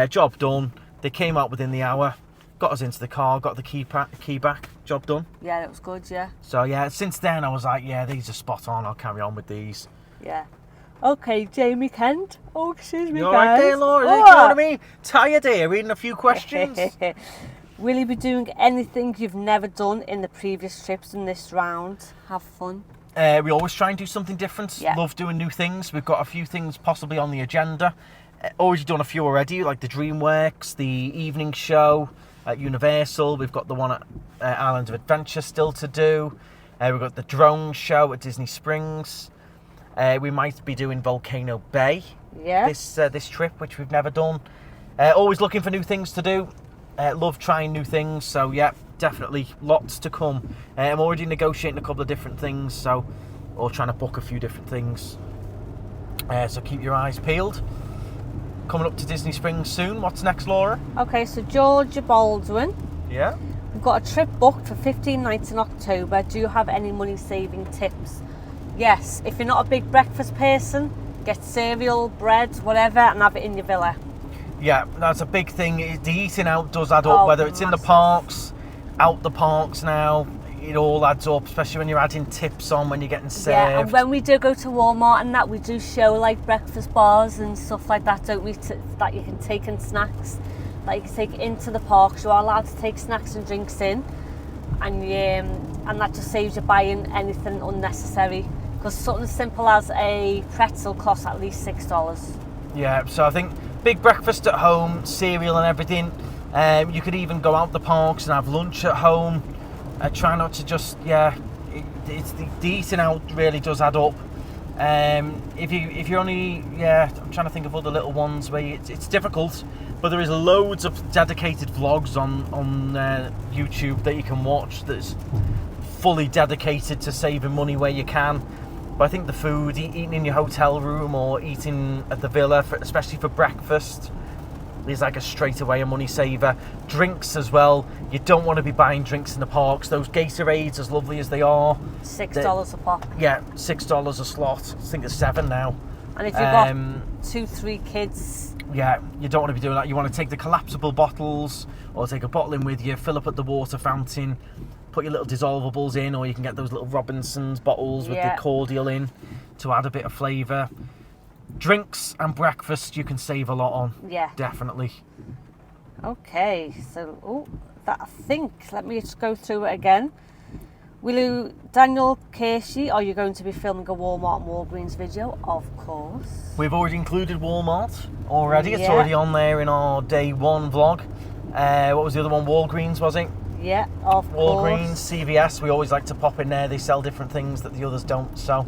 Job done. They came out within the hour. Got us into the car, got the key back, job done. Yeah, that was good, yeah. So yeah, since then I was like, yeah, these are spot on, I'll carry on with these. Yeah. Okay, Jamie Kent. Oh, excuse me, you all right there, Laura? You know what I mean? Tired here, reading a few questions. Will you be doing anything you've never done in the previous trips in this round? Have fun. We always try and do something different. Yeah. Love doing new things. We've got a few things possibly on the agenda. Already done a few already, like the DreamWorks, the evening show at Universal. We've got the one at Island of Adventure still to do. We've got the drone show at Disney Springs. We might be doing Volcano Bay Yeah. this trip, which we've never done. Always looking for new things to do. Love trying new things, so yeah, definitely lots to come. I'm already negotiating a couple of different things, so or trying to book a few different things. So keep your eyes peeled. Coming up to Disney Springs soon. What's next, Laura? Okay, so Georgia Baldwin. Yeah. We've got a trip booked for 15 nights in October. Do you have any money saving tips? Yes, if you're not a big breakfast person, get cereal, bread, whatever, and have it in your villa. Yeah, that's a big thing. The eating out does add up, whether it's in the parks, out the parks now. It all adds up, especially when you're adding tips on when you're getting served. Yeah, and when we do go to Walmart and that, we do show like breakfast bars and stuff like that, don't we? That you can take in snacks, that you can take into the parks. You are allowed to take snacks and drinks in, and that just saves you buying anything unnecessary. Because something as simple as a pretzel costs at least $6. Yeah, so I think big breakfast at home, cereal and everything. You could even go out the parks and have lunch at home. Try not to just, it's the eating out really does add up. If you're only, I'm trying to think of other little ones where it's difficult, but there is loads of dedicated vlogs on YouTube that you can watch that's fully dedicated to saving money where you can. But I think the food, eating in your hotel room or eating at the villa, especially for breakfast, is like a straight away a money saver. Drinks as well. You don't want to be buying drinks in the parks. Those Gatorades, as lovely as they are, $6 a pop. Yeah, $6 a slot. I think it's $7 now. And if you've got 2-3 kids, yeah, you don't want to be doing that. You want to take the collapsible bottles or take a bottle in with you, fill up at the water fountain, put your little dissolvables in, or you can get those little Robinson's bottles with the cordial in to add a bit of flavour. Drinks and breakfast you can save a lot on. Yeah. Definitely. Okay, so I think, let me just go through it again. Daniel Casey, are you going to be filming a Walmart and Walgreens video? Of course. We've already included Walmart already. Yeah. It's already on there in our day one vlog. What was the other one? Walgreens, was it? Yeah, of Walgreens, course. CVS, we always like to pop in there. They sell different things that the others don't, so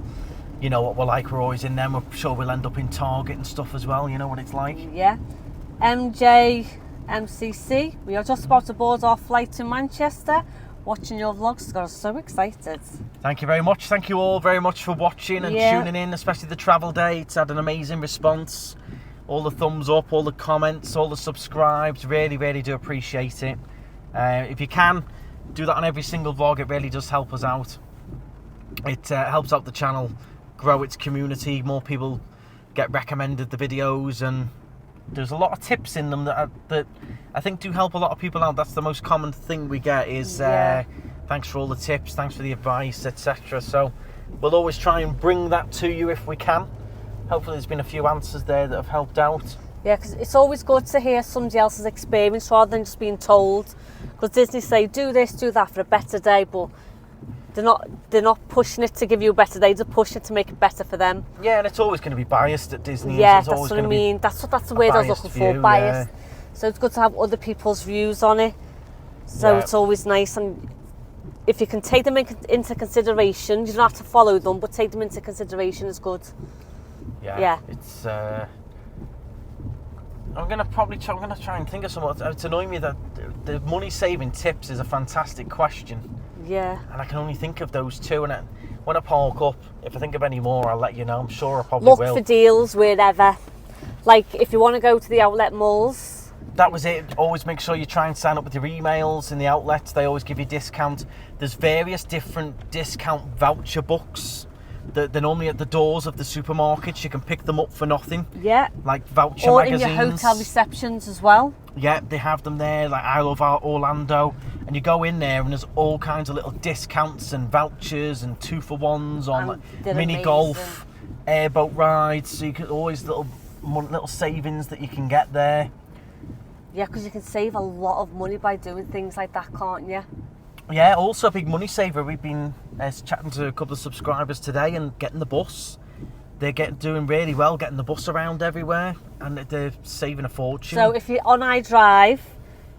you know what we're like, we're always in them. We're sure we'll end up in Target and stuff as well, you know what it's like. Yeah. MCC, we are just about to board our flight to Manchester. Watching your vlogs got us so excited. Thank you very much. Thank you all very much for watching and tuning in, especially the travel day. It's had an amazing response. All the thumbs up, all the comments, all the subscribes. Really, really do appreciate it. If you can, do that on every single vlog. It really does help us out. It helps out the channel grow its community. More people get recommended the videos, and there's a lot of tips in them that I think do help a lot of people out. That's the most common thing we get is thanks for all the tips, thanks for the advice, etc. So we'll always try and bring that to you if we can. Hopefully there's been a few answers there that have helped out. Yeah, because it's always good to hear somebody else's experience rather than just being told. Because Disney say do this, do that for a better day, but they're not pushing it to give you a better day. They're pushing it to make it better for them. Yeah, and it's always going to be biased at Disney. Yeah, it's that's always what I mean. That's the word I was looking for. View, biased. Yeah. So it's good to have other people's views on it. So it's always nice, and if you can take them into consideration, you don't have to follow them, but take them into consideration is good. Yeah. It's. I'm gonna try and think of something. It's annoying me that the money saving tips is a fantastic question. Yeah. And I can only think of those two. And when I park up, if I think of any more, I'll let you know. I'm sure I probably will. Look for deals wherever. Like if you want to go to the outlet malls. That was it. Always make sure you try and sign up with your emails in the outlets. They always give you discount. There's various different discount voucher books. They're normally at the doors of the supermarkets. You can pick them up for nothing. Yeah. Like voucher magazines. Or in your hotel receptions as well. Yeah, they have them there. Like I love Orlando. And you go in there and there's all kinds of little discounts and vouchers and 2-for-1s on like, mini golf, airboat rides. So you can always little savings that you can get there. Yeah, because you can save a lot of money by doing things like that, can't you? Yeah, also a big money saver. We've been chatting to a couple of subscribers today and getting the bus. They're doing really well getting the bus around everywhere, and they're saving a fortune. So if you're on iDrive,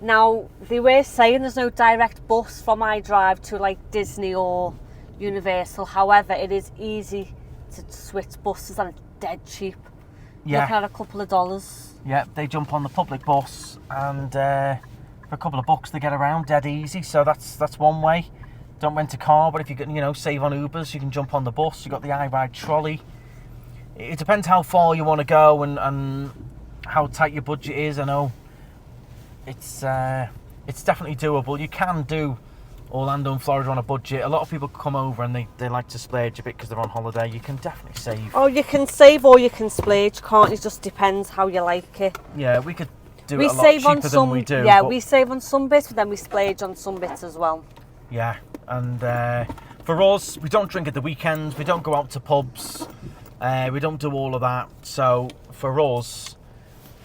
now they were saying there's no direct bus from iDrive to like Disney or Universal. However, it is easy to switch buses and it's dead cheap. Yeah. Looking at a couple of dollars. Yeah, they jump on the public bus and for a couple of bucks they get around dead easy. So that's one way. Don't rent a car, but if you can, save on Ubers, you can jump on the bus. You got the iRide trolley. It depends how far you want to go and how tight your budget is. I know it's definitely doable. You can do Orlando and Florida on a budget. A lot of people come over and they like to splurge a bit because they're on holiday. You can definitely save. Oh, you can save or you can splurge, can't you? It just depends how you like it. Yeah, we could do We it a lot save cheaper on than some. we do. Yeah, but we save on some bits, but then we splurge on some bits as well. yeah, and for us, we don't drink at the weekends. We don't go out to pubs. We don't do all of that. So for us,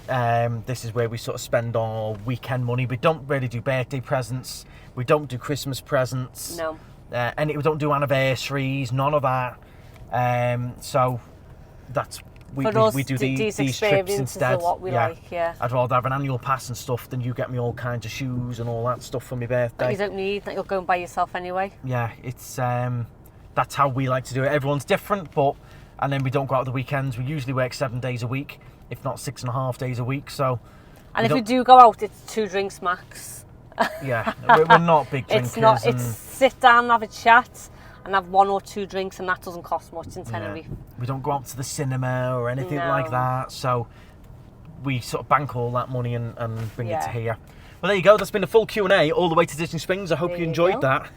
this is where we sort of spend our weekend money. We don't really do birthday presents. We don't do Christmas presents. No. And we don't do anniversaries. None of that. So that's we do these trips experiences instead. are what we like. Yeah. I'd rather have an annual pass and stuff than you get me all kinds of shoes and all that stuff for my birthday. You don't need that. You'll go and buy yourself anyway. Yeah, it's that's how we like to do it. Everyone's different, and then we don't go out the weekends. We usually work 7 days a week, if not 6.5 days a week. So, and if we do go out, it's 2 drinks max. Yeah, we're not big drinkers. It's not. It's sit down and have a chat and have 1 or 2 drinks, and that doesn't cost much in Tenerife. Yeah. We don't go out to the cinema or anything like that. So we sort of bank all that money and bring it to here. Well, there you go. That's been a full Q&A all the way to Disney Springs. I hope you enjoyed that.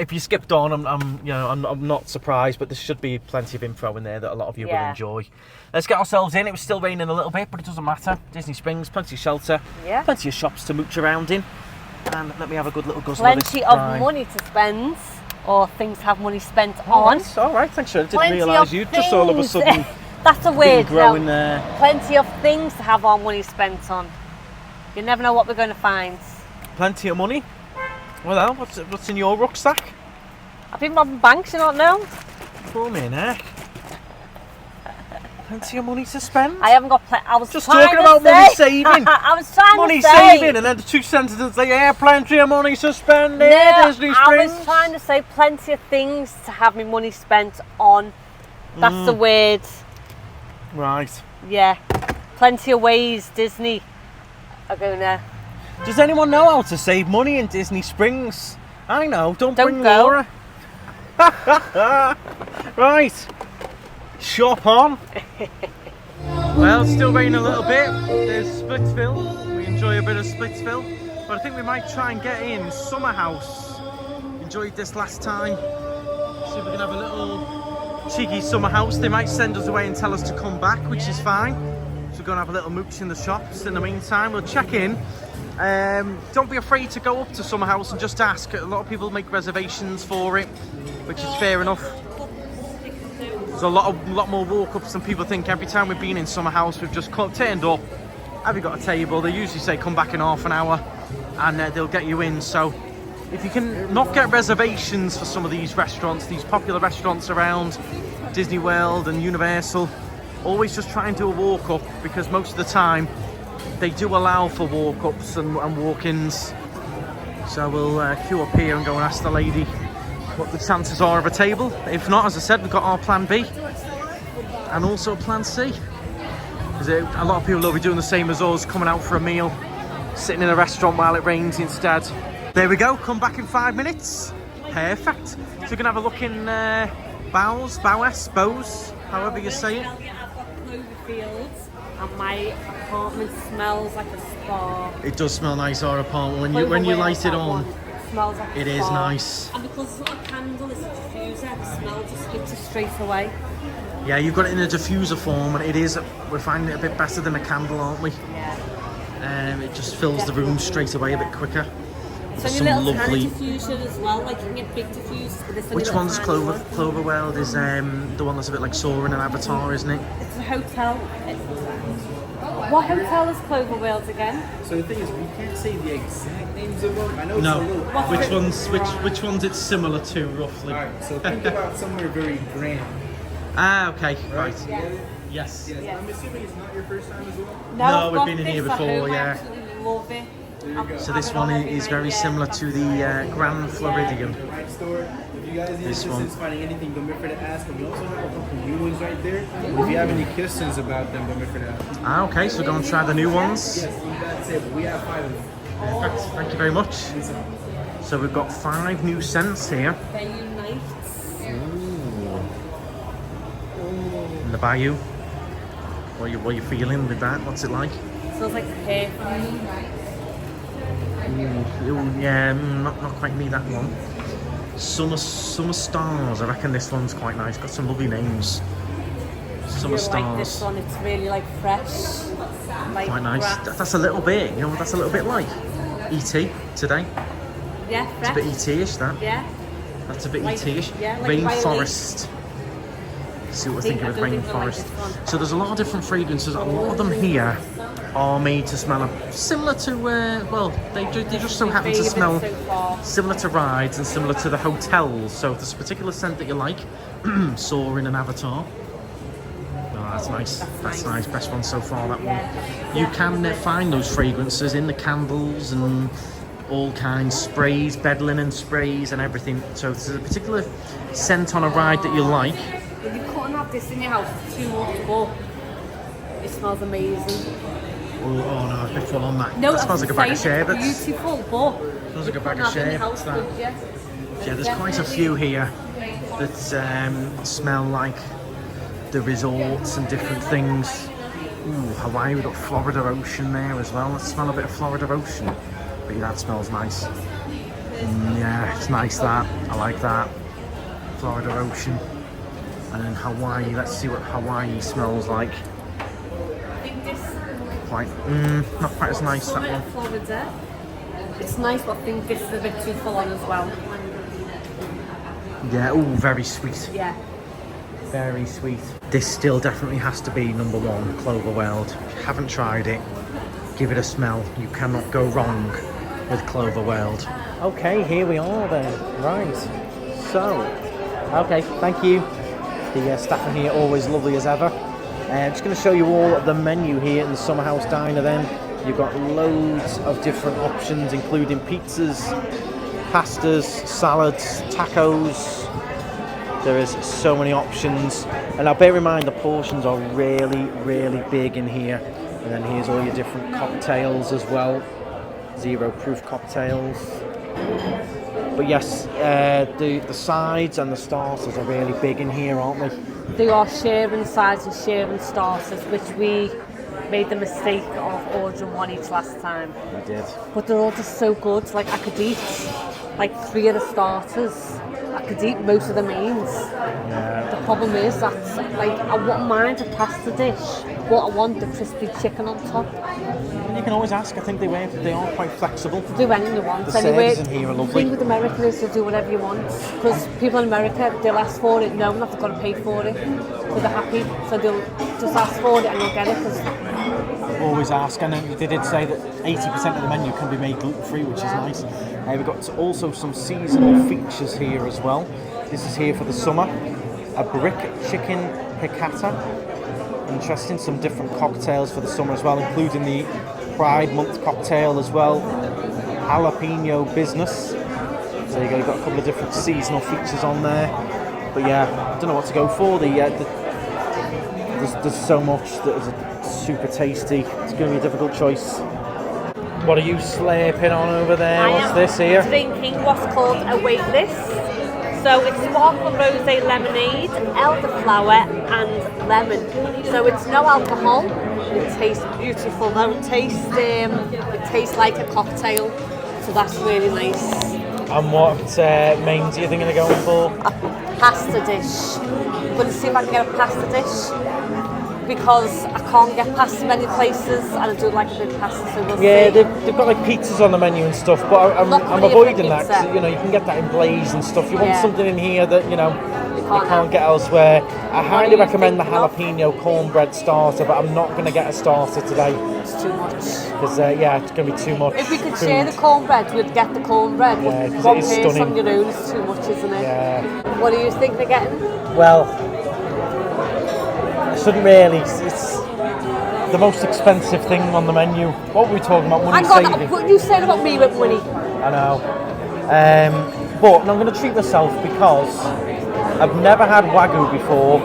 If you skipped on, I'm not surprised, but there should be plenty of info in there that a lot of you will enjoy. Let's get ourselves in. It was still raining a little bit, but it doesn't matter. Disney Springs, plenty of shelter, plenty of shops to mooch around in, and let me have a good little guzzle of this. Plenty of money to spend, or things to have money spent on. All right, thanks, Shirley. Didn't realise you just all of a sudden. That's a weird growing no. there. Plenty of things to have our money spent on. You never know what we're going to find. Plenty of money. Well, what's in your rucksack? I've been robbing banks, you don't know. Poor me, neck. Plenty of money to spend. I haven't got. I was just trying talking to about say, money saving. I was trying money to say saving, and then the 2 sentences say, "Yeah, plenty of money to spend." No, Disney Springs. I was trying to say plenty of things to have my money spent on. That's the word. Right. Yeah, plenty of ways Disney are gonna. Does anyone know how to save money in Disney Springs? I know. Don't bring go. Laura. Right. Shop on. Well, it's still raining a little bit. There's Splitsville. We enjoy a bit of Splitsville. But I think we might try and get in Summerhouse. Enjoyed this last time. See if we can have a little cheeky Summerhouse. They might send us away and tell us to come back, which is fine. So we're going to have a little mooch in the shops. In the meantime, we'll check in. Don't be afraid to go up to Summerhouse and just ask. A lot of people make reservations for it, which is fair enough. There's a lot more walk-ups than people think. Every time we've been in Summerhouse, we've just turned up. Have you got a table? They usually say come back in half an hour, and they'll get you in. So if you can not get reservations for some of these restaurants, these popular restaurants around Disney World and Universal, always just try and do a walk-up, because most of the time they do allow for walk-ups and walk-ins. So we'll queue up here and go and ask the lady what the chances are of a table. If not, as I said, we've got our plan B and also plan C. Because a lot of people will be doing the same as us, coming out for a meal, sitting in a restaurant while it rains instead. There we go, come back in 5 minutes. Perfect. So we're going to have a look in Bows, however you say it. I've got Cloverfields, and my apartment smells like a spa. It does smell nice, our apartment. When you light it on, it smells like it a is spa. nice. And because it's not a candle, it's a diffuser, the smell just hits it straight away. Yeah, you've got it in a diffuser form, and we're finding it a bit better than a candle, aren't we? Yeah. It just fills the room straight away a bit quicker. It's only a little tiny diffuser as well, like you can get big diffusers, but this Which one's Cloverworld? Is the one that's a bit like Soaring and Avatar, isn't it? It's a hotel. What hotel is Cloverworld again? So the thing is, we can't say the exact names of them. I know it's a little... Which ones it's similar to, roughly? Alright, so think about somewhere very grand. Ah, okay, right. Yes. I'm assuming it's not your first time as well? No, we've been in here before, yeah. I absolutely love it. So this one is very similar to the Grand Floridian. Right store. If you guys need This one. assistance finding anything, don't be afraid to ask. And we also have a couple new ones right there. If you have any questions about them, don't be afraid to ask. Ah, okay, so go and try the new ones. Yes, that's it. We have 5 of them. Perfect, thank you very much. So we've got 5 new scents here. They unite. In the Bayou. What are you feeling with that? What's it like? Smells like perfume. Ooh, yeah, not quite me, that one. Summer Stars, I reckon this one's quite nice. Got some lovely names. Summer I like this Stars. one, it's really like fresh. Like Quite nice. grass. That's a little bit, you know, that's a little bit like E.T. today. Yeah, It's a fresh. bit E.T.-ish, that. Yeah. That's a bit Like- E.T.-ish. yeah, like Rainforest. See what we're thinking I with don't think I like Rainforest. this one. So there's a lot of different fragrances. A lot of them here are made to smell similar to, well, they just so happen to smell So far. similar to rides and similar to the hotels. So if there's a particular scent that you like, Soar in an Avatar. Oh, that's nice. That's nice. Best one so far, that one. You can find those fragrances in the candles and all kinds, sprays, bed linen sprays and everything. So if there's a particular scent on a ride that you like, If you couldn't have this in your house, it's too much, but it smells amazing. oh no, it's a bit full on that. No, That smells like a bag of sherbets. It's beautiful, but Smells like a bag of couldn't have it in your sherbets, house, that. would you? Yeah, there's quite a few here that smell like the resorts and different things. Ooh, Hawaii, we've got Florida Ocean there as well. Let's smell a bit of Florida Ocean. But yeah, that smells nice. Yeah, it's nice that. I like that. Florida Ocean. And then Hawaii, let's see what Hawaii smells like. I think this Quite, not quite as nice, that one. Florida. It's nice, but I think this is a bit too full on as well. Yeah, ooh, very sweet. Yeah. Very sweet. This still definitely has to be number 1, Clover World. If you haven't tried it, give it a smell. You cannot go wrong with Clover World. Okay, here we are then. Right. So, okay, thank you. The staff in here always lovely as ever. I'm just going to show you all the menu here in the Summerhouse Diner then. You've got loads of different options, including pizzas, pastas, salads, tacos. There is so many options. And now bear in mind the portions are really, really big in here. And then here's all your different cocktails as well. 0 proof cocktails. But yes, the sides and the starters are really big in here, aren't they? They are sharing sides and sharing starters, which we made the mistake of ordering one each last time. I did. But they're all just so good. Like I could eat like 3 of the starters. I could eat most of the mains. Yeah. The problem is that like I wouldn't mind a pasta dish, but I want the crispy chicken on top. You can always ask. I think they are quite flexible. Do anything you want. The Anyway, servers in here are the lovely. thing with America is to do whatever you want. Because people in America, they'll ask for it, no, not they've got to pay for it. So they're happy. So they'll just ask for it and you'll get it. Cause Always ask, and they did say that 80% of the menu can be made gluten-free, which is nice. We've got also some seasonal features here as well. This is here for the summer. A brick chicken piccata. Interesting, some different cocktails for the summer as well, including the Pride Month cocktail as well. Jalapeno business. So you've got a couple of different seasonal features on there. But yeah, I don't know what to go for. There's so much that is super tasty. It's going to be a difficult choice. What are you slurping on over there? I What's am this here? drinking what's called a waitlist. So it's sparkling rosé lemonade, elderflower and lemon. So it's no alcohol. It tastes beautiful though. It tastes like a cocktail. So that's really nice. And what mains are you thinking of going for? A pasta dish. I'm going to see if I can get a pasta dish because I can't get pasta many places and I do like a bit of pasta, so we'll Yeah, see. they've got like pizzas on the menu and stuff, but I'm Not really avoiding a that pizza. because you can get that in Blaze and stuff. You want Yeah. something in here that you can't can't get elsewhere. I highly you recommend the thinking of? jalapeno cornbread starter, but I'm not going to get a starter today It's too much. because it's going to be too much. If we could food. share the cornbread, we'd get the cornbread. Yeah, But 'cause one it is person stunning. on your own is too much, isn't it? Yeah. What do you think they're getting? Well, I shouldn't really. It's the most expensive thing on the menu. What were we talking about? Money Hang on, saving. what you said about me with money? I know. But I'm going to treat myself because I've never had Wagyu before.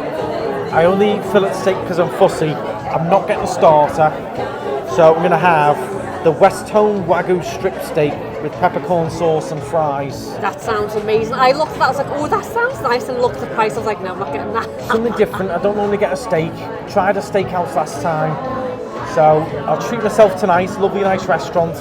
I only eat fillet steak because I'm fussy. I'm not getting a starter. So I'm going to have the West Home Wagyu strip steak with peppercorn sauce and fries. That sounds amazing. I looked at that, I was like, oh, that sounds nice. And looked at the price, I was like, no, I'm not getting that. Something different. I don't normally get a steak. Tried a steakhouse last time. So I'll treat myself tonight. Lovely, nice restaurant.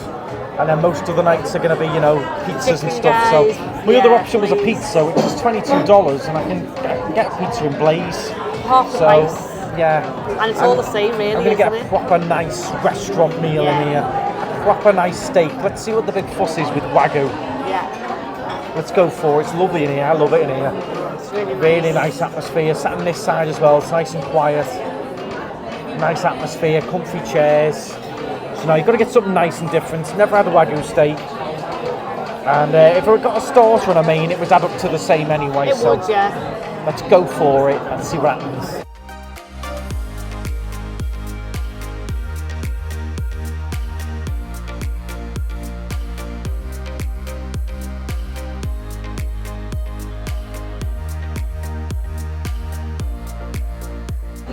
And then most of the nights are going to be, you know, pizzas and stuff. So my other option was a pizza, which is $22, and I can get a pizza in Blaze. Half the price. Yeah. And it's all the same, really, I'm going to get isn't a it? proper nice restaurant meal in here. A proper nice steak. Let's see what the big fuss is with Wagyu. Yeah. Let's go for it. It's lovely in here. I love it in here. It's really, Really nice atmosphere. Sat on this side as well. It's nice and quiet. Nice atmosphere. Comfy chairs. So now you've got to get something nice and different. Never had a Wagyu steak. And if I got a starter and a main, it would add up to the same anyway. It would, yeah. Let's go for it and see what happens.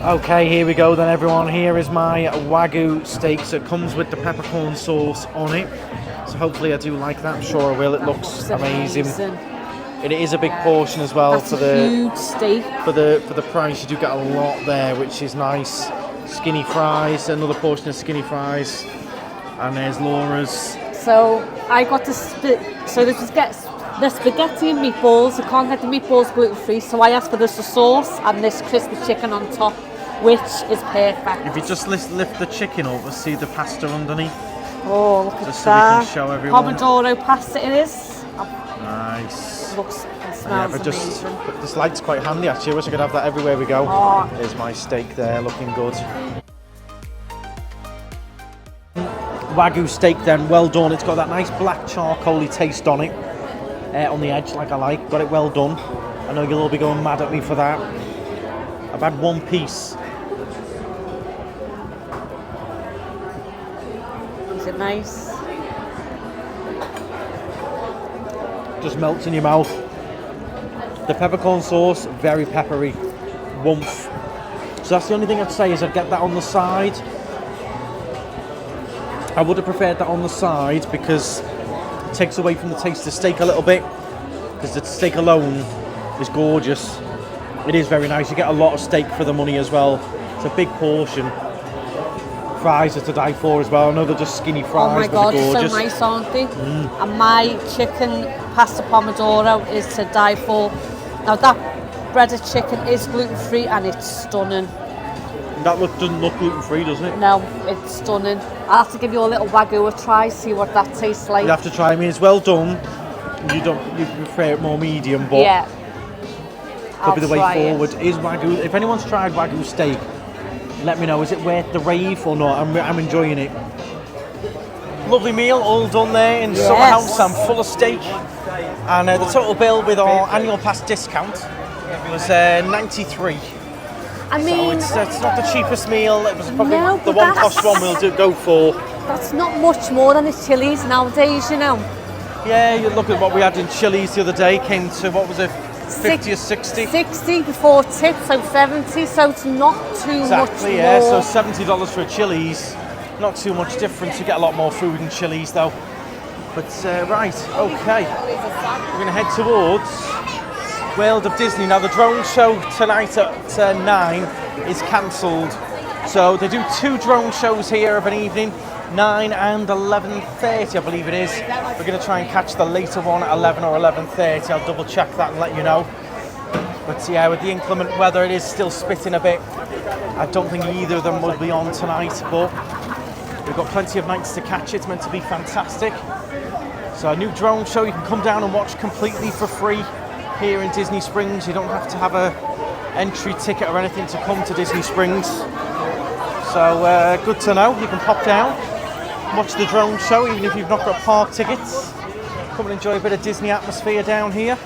Okay, here we go then everyone. Here is my Wagyu steak. So it comes with the peppercorn sauce on it. So hopefully I do like that. I'm sure I will. It looks amazing. It is a big portion as well. That's a huge steak. For the price. You do get a lot there, which is nice. Skinny fries, another portion of skinny fries. And there's Laura's. So I got the the spaghetti and meatballs. You can't get the meatballs gluten-free, so I asked for this sauce and this crispy chicken on top, which is perfect. If you just lift the chicken up and see the pasta underneath. Oh, look at just that. So we can show everyone. Pomodoro pasta it is. Nice. Looks and smells amazing. This light's quite handy actually. I wish I could have that everywhere we go. Oh. There's my steak there, looking good. Wagyu steak then, well done. It's got that nice black charcoaly taste on it. On the edge, like I like. Got it well done. I know you'll all be going mad at me for that. I've had one piece. Is it nice? Just melts in your mouth. The peppercorn sauce, very peppery. Woomph. So that's the only thing I'd say is I'd get that on the side. I would have preferred that on the side because it takes away from the taste of steak a little bit, because the steak alone is gorgeous. It is very nice. You get a lot of steak for the money as well. It's a big portion. Fries are to die for as well. I know they're just skinny fries, oh my but god, they're they're gorgeous. so nice, aren't they? And my chicken pasta pomodoro is to die for. Now that breaded chicken is gluten-free and it's stunning. That doesn't look gluten-free, doesn't it? No, it's stunning. I'll have to give you a little Wagyu a try, see what that tastes like. You have to try. I mean, it's well done. You prefer it more medium, but yeah, could be the way forward. Is Wagyu? If anyone's tried Wagyu steak, let me know. Is it worth the rave or not? I'm enjoying it. Lovely meal, all done there in Summerhouse. I'm full of steak, and the total bill with our annual pass discount was $93. I mean, so it's not the cheapest meal. It was probably no, the one cost one we'll go for. That's not much more than the Chili's nowadays, you know. Yeah, you look at what we had in Chili's the other day. Came to what was it, 50 or 60? 60 before tips, so 70. So it's not too much Exactly. Yeah. more. So $70 for a Chili's. Not too much difference. You get a lot more food in Chili's though. But right, okay. We're gonna head towards World of Disney. Now the drone show tonight at 9 is cancelled. So they do 2 drone shows here of an evening, 9 and 11:30 I believe it is. We're going to try and catch the later one at 11 or 11:30. I'll double check that and let you know. But yeah, with the inclement weather it is still spitting a bit. I don't think either of them will be on tonight, but we've got plenty of nights to catch. It's meant to be fantastic. So a new drone show you can come down and watch completely for free here in Disney Springs. You don't have to have a entry ticket or anything to come to Disney Springs. So good to know. You can pop down, watch the drone show even if you've not got park tickets. Come and enjoy a bit of Disney atmosphere down here.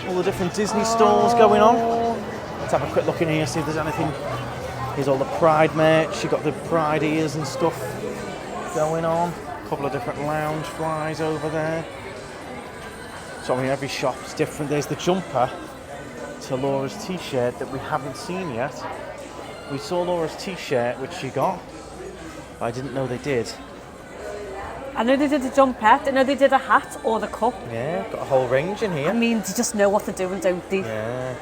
All the different Disney stores going on. Let's have a quick look in here, see if there's anything. Here's all the Pride merch. You've got the Pride ears and stuff going on. A couple of different lounge flies over there. So I mean, every shop's different. There's the jumper to Laura's t-shirt that we haven't seen yet. We saw Laura's t-shirt, which she got, but I didn't know they did. I know they did a jumper, didn't know they did a hat or the cup. Yeah, got a whole range in here. I mean, they just know what they're doing, don't they? Yeah.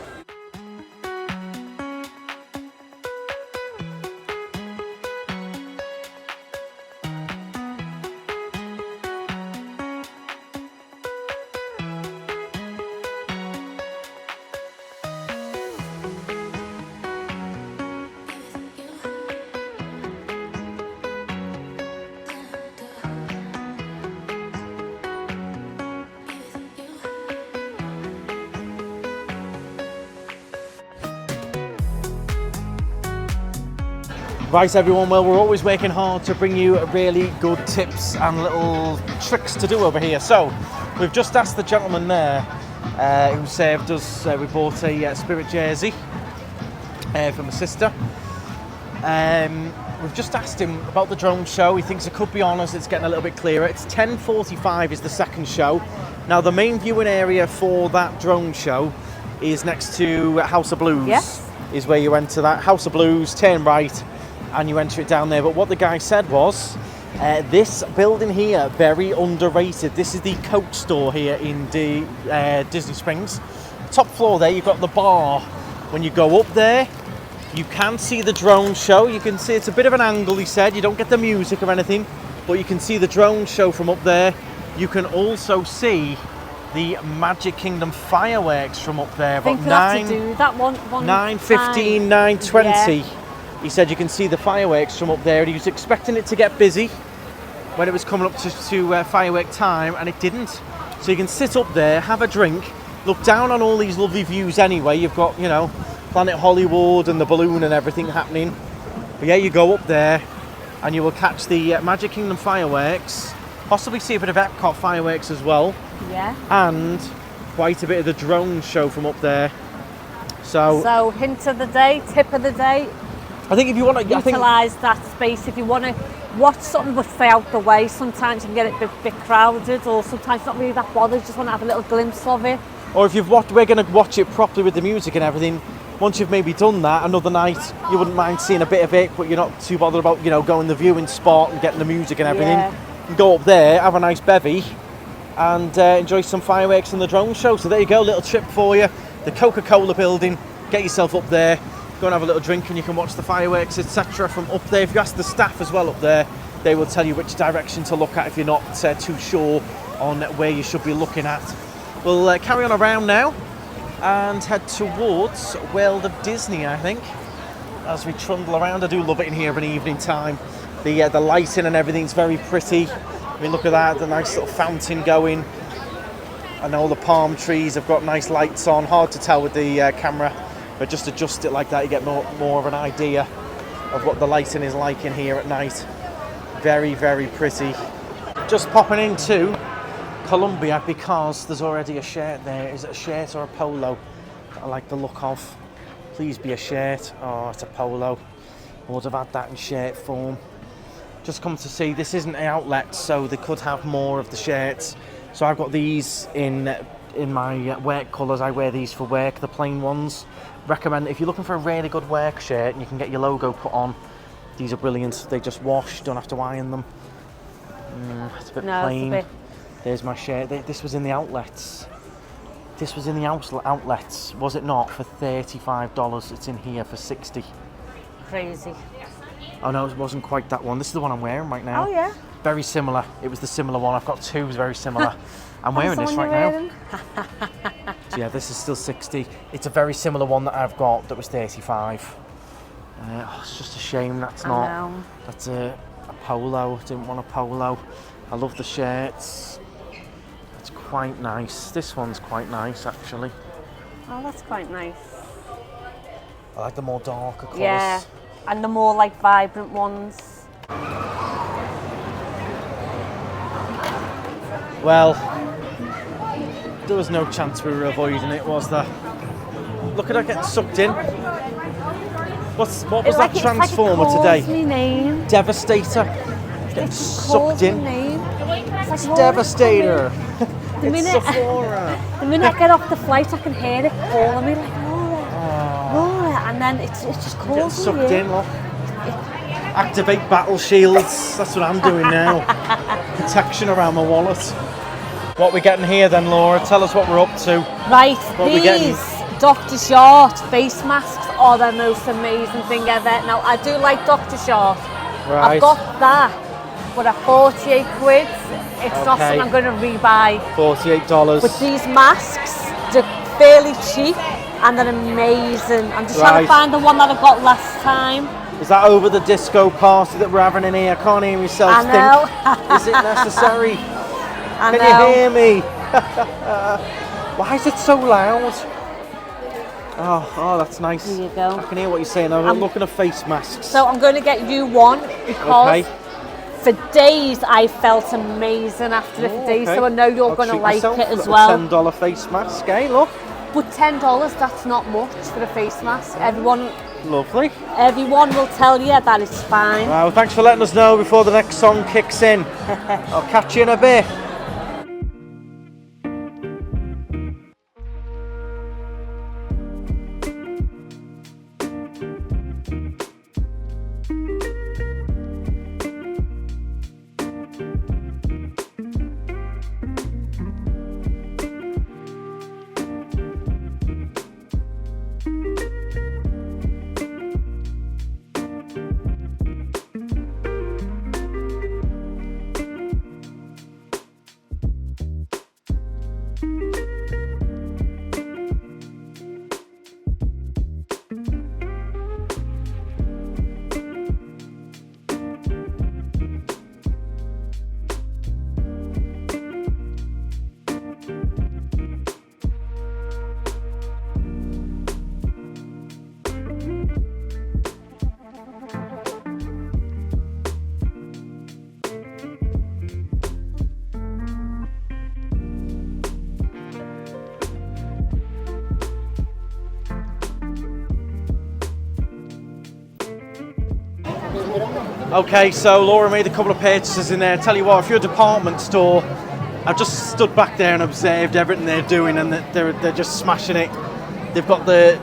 Right everyone, well we're always working hard to bring you really good tips and little tricks to do over here. So we've just asked the gentleman there who saved us, we bought a Spirit jersey for my sister. We've just asked him about the drone show. He thinks it could be on as it's getting a little bit clearer. It's 10:45 is the second show. Now the main viewing area for that drone show is next to House of Blues. Yes. Is where you enter that. House of Blues, turn right, and you enter it down there. But what the guy said was, this building here, very underrated. This is the Coke store here in Disney Springs. Top floor there, you've got the bar. When you go up there, you can see the drone show. You can see it's a bit of an angle, he said. You don't get the music or anything, but you can see the drone show from up there. You can also see the Magic Kingdom fireworks from up there. I think we'll have to do that one 9:15, 9:20. Yeah. He said you can see the fireworks from up there, and he was expecting it to get busy when it was coming up to firework time, and it didn't. So you can sit up there, have a drink, look down on all these lovely views anyway. You've got, you know, Planet Hollywood and the balloon and everything happening. But yeah, you go up there and you will catch the Magic Kingdom fireworks, possibly see a bit of Epcot fireworks as well. Yeah. And quite a bit of the drone show from up there. So hint of the day, tip of the day. I think if you want to utilise that space, if you want to watch something but stay out the way, sometimes you can get it a bit crowded, or sometimes not really that bothered, just want to have a little glimpse of it. Or if we're going to watch it properly with the music and everything, once you've maybe done that, another night, you wouldn't mind seeing a bit of it, but you're not too bothered about, you know, going the viewing spot and getting the music and everything. Yeah. You can go up there, have a nice bevy, and enjoy some fireworks and the drone show. So there you go, little trip for you. The Coca-Cola building, get yourself up there. Go and have a little drink and you can watch the fireworks, etc. from up there. If you ask the staff as well up there, they will tell you which direction to look at if you're not too sure on where you should be looking at. We'll carry on around now and head towards World of Disney, I think, as we trundle around. I do love it in here in the evening time. The lighting and everything's very pretty. I mean, look at that, the nice little fountain going. And all the palm trees have got nice lights on. Hard to tell with the camera. But just adjust it like that, you get more of an idea of what the lighting is like in here at night. Very, very pretty. Just popping into Columbia because there's already a shirt there. Is it a shirt or a polo that I like the look of? Please be a shirt. Oh, it's a polo. I would have had that in shirt form. Just come to see, this isn't an outlet, so they could have more of the shirts. So I've got these in my work colours. I wear these for work, the plain ones. Recommend if you're looking for a really good work shirt and you can get your logo put on, these are brilliant. They just wash, don't have to iron them. It's a bit plain. It's a bit... There's my shirt. This was in the outlets. This was in the outlets, was it not? For $35. It's in here for $60. Crazy. Oh no, it wasn't quite that one. This is the one I'm wearing right now. Oh yeah. Very similar. It was the similar one. I've got two very similar. I'm wearing this right now. So yeah, this is still 60. It's a very similar one that I've got that was 35. It's just a shame that's not. That's a polo. I didn't want a polo. I love the shirts. It's quite nice. This one's quite nice actually. Oh, that's quite nice. I like the more darker colours. Yeah, and the more like vibrant ones. Well, there was no chance we were avoiding it, was there? Look at her getting sucked in. What was that transformer today? Me name. Devastator. Getting sucked in. Name. It's Devastator. The It's minute, Sephora. the minute I get off the flight, I can hear it calling me like, Laura, and then it just Getting calls me. sucked in, look. Activate battle shields. That's what I'm doing now. Protection around my wallet. What we're getting here then, Laura? Tell us what we're up to. Right, What are we getting? these Dr. Short face masks are the most amazing thing ever. Now, I do like Dr. Short. Right. I've got that, but at 48 quid, it's not Okay. something I'm going to rebuy. $48. But these masks, they're fairly cheap and they're amazing. I'm just trying Right. to find the one that I got last time. Is that over the disco party that we're having in here? I can't hear myself I know. think. Is it necessary? I Can know. you hear me? Why is it so loud? Oh, that's nice. There you go. I can hear what you're saying. I'm looking at face masks. So I'm going to get you one because Okay. for days I felt amazing after it for days. Okay. So I know you're I'll going to treat like myself. it as Little well. $10 face mask, eh? Look. But $10, that's not much for a face mask. Everyone Lovely. will tell you that it's fine. Well, thanks for letting us know before the next song kicks in. I'll catch you in a bit. Okay, so Laura made a couple of purchases in there. Tell you what, if you're a department store, I've just stood back there and observed everything they're doing, and they're just smashing it. They've got the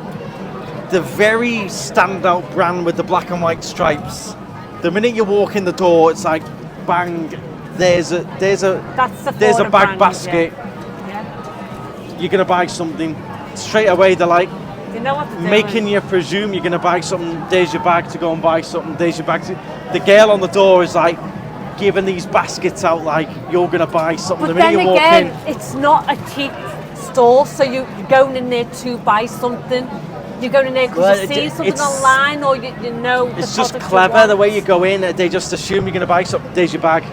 very standout brand with the black and white stripes. The minute you walk in the door, it's like bang. There's a That's Sephora bag brand, basket. Yeah. You're gonna buy something straight away. They're like You know what they're making doing. you presume you're gonna buy something. There's your bag to go and buy something. There's your bag. The girl on the door is like giving these baskets out like you're gonna buy something. But The minute then you walk again, in, it's not a cheap store, so you're going in there to buy something. You're going in there because Well, you see something it's- online, or you know the it's just product you clever want. the way you go in. They just assume you're gonna buy something. There's your bag.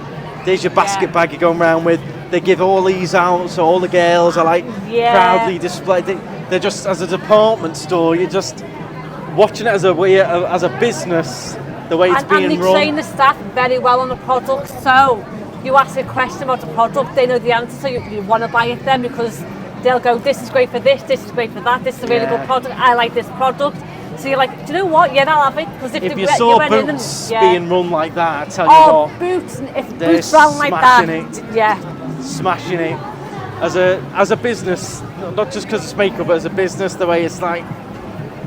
There's your basket bag you're going around with. They give all these out, so all the girls are like Yeah. proudly displayed. They're just, as a department store, you're just watching it as a way, as a business, the way it's And being they run. train the staff very well on the product, so you ask a question about the product, they know the answer, so you want to buy it then because they'll go, this is great for this is great for that, this is a really Yeah. good product, I like this product. So you're like, do you know what? Yeah, I'll have it. Because If they you saw went in Boots and, being run like that, I tell you oh, what, Boots, if they're Boots ran like that, smashing yeah. smashing it. As a business, not just because it's makeup, but as a business, the way it's like,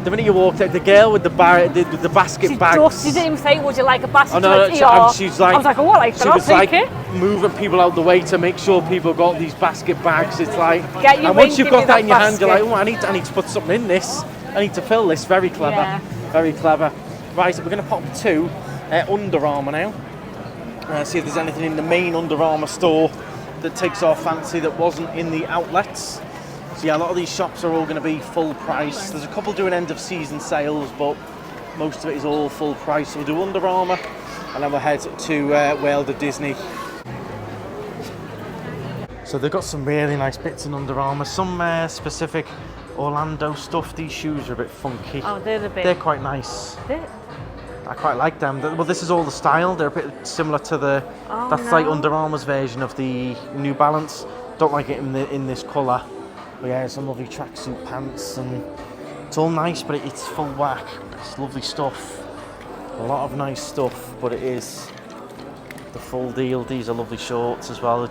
the minute you walked out, the girl with the basket bags. She didn't even say, would you like a basket? Oh, no, She went, she's like, I was like, oh, what? Like, she I'll was take like it. moving people out the way to make sure people got these basket bags. It's like, Get you and in, once you've give me got that that in your hand, you're like, basket. oh, I need to put something in this. I need to fill this. Very clever, Yeah. very clever. Right, so we're going to pop to Under Armour now. See if there's anything in the main Under Armour store that takes our fancy that wasn't in the outlets. So yeah, a lot of these shops are all going to be full price. There's a couple doing end of season sales, but most of it is all full price. So we'll do Under Armour, and then we'll head to World of Disney. So they've got some really nice bits in Under Armour. Some specific Orlando stuff. These shoes are a bit funky. Oh, they're a bit. They're quite nice. They're- I quite like them. Well, this is all the style. They're a bit similar to the. Oh, that's like no. Under Armour's version of the New Balance. Don't like it in this colour. But yeah, some lovely tracksuit pants, and it's all nice, but it's full whack. It's lovely stuff. A lot of nice stuff, but it is the full deal. These are lovely shorts as well.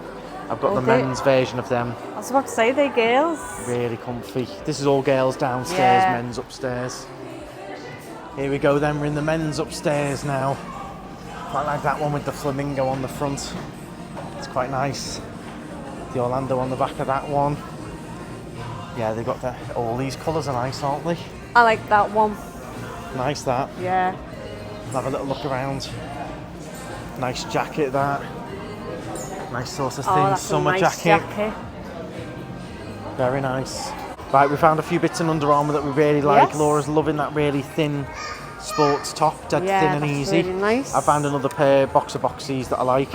I've got the Okay. men's version of them. I was about to say, they're girls. Really comfy. This is all girls downstairs, Yeah. men's upstairs. Here we go then, we're in the men's upstairs now. Quite like that one with the flamingo on the front. It's quite nice. The Orlando on the back of that one. Yeah, they've got all these colours are nice, aren't they? I like that one. Nice that. Yeah. Have a little look around. Nice jacket that. Nice sort of thin Oh, that's summer a nice jacket. Very nice. Right, we found a few bits in Under Armour that we really like. Yes. Laura's loving that really thin sports top, dead Yeah, thin and that's easy. really nice. I found another pair boxer boxies that I like.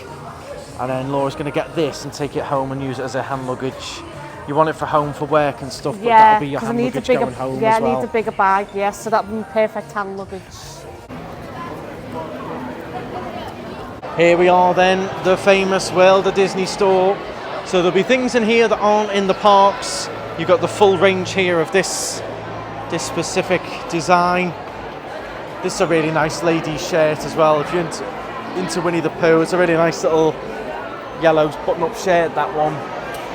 And then Laura's going to get this and take it home and use it as a hand luggage. You want it for home for work and stuff, but Yeah, that'll be your 'cause I hand need a luggage bigger, going home yeah, as well. I need a bigger bag, yes, so that'd be perfect hand luggage. Here we are then, the famous World of Disney store. So there'll be things in here that aren't in the parks. You've got the full range here of this specific design. This is a really nice ladies shirt as well. If you're into Winnie the Pooh, it's a really nice little yellow button-up shirt, that one.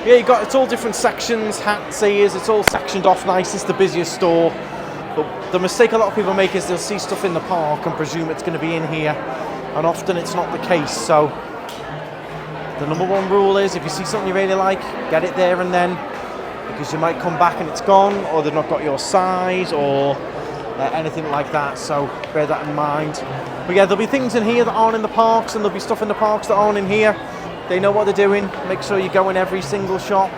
Yeah, it's all different sections, hats, ears, it's all sectioned off nice. It's the busiest store. But the mistake a lot of people make is they'll see stuff in the park and presume it's going to be in here. And often it's not the case. So the number one rule is if you see something you really like, get it there and then, because you might come back and it's gone, or they've not got your size, or anything like that. So bear that in mind. But yeah, there'll be things in here that aren't in the parks, and there'll be stuff in the parks that aren't in here. They know what they're doing. Make sure you go in every single shop.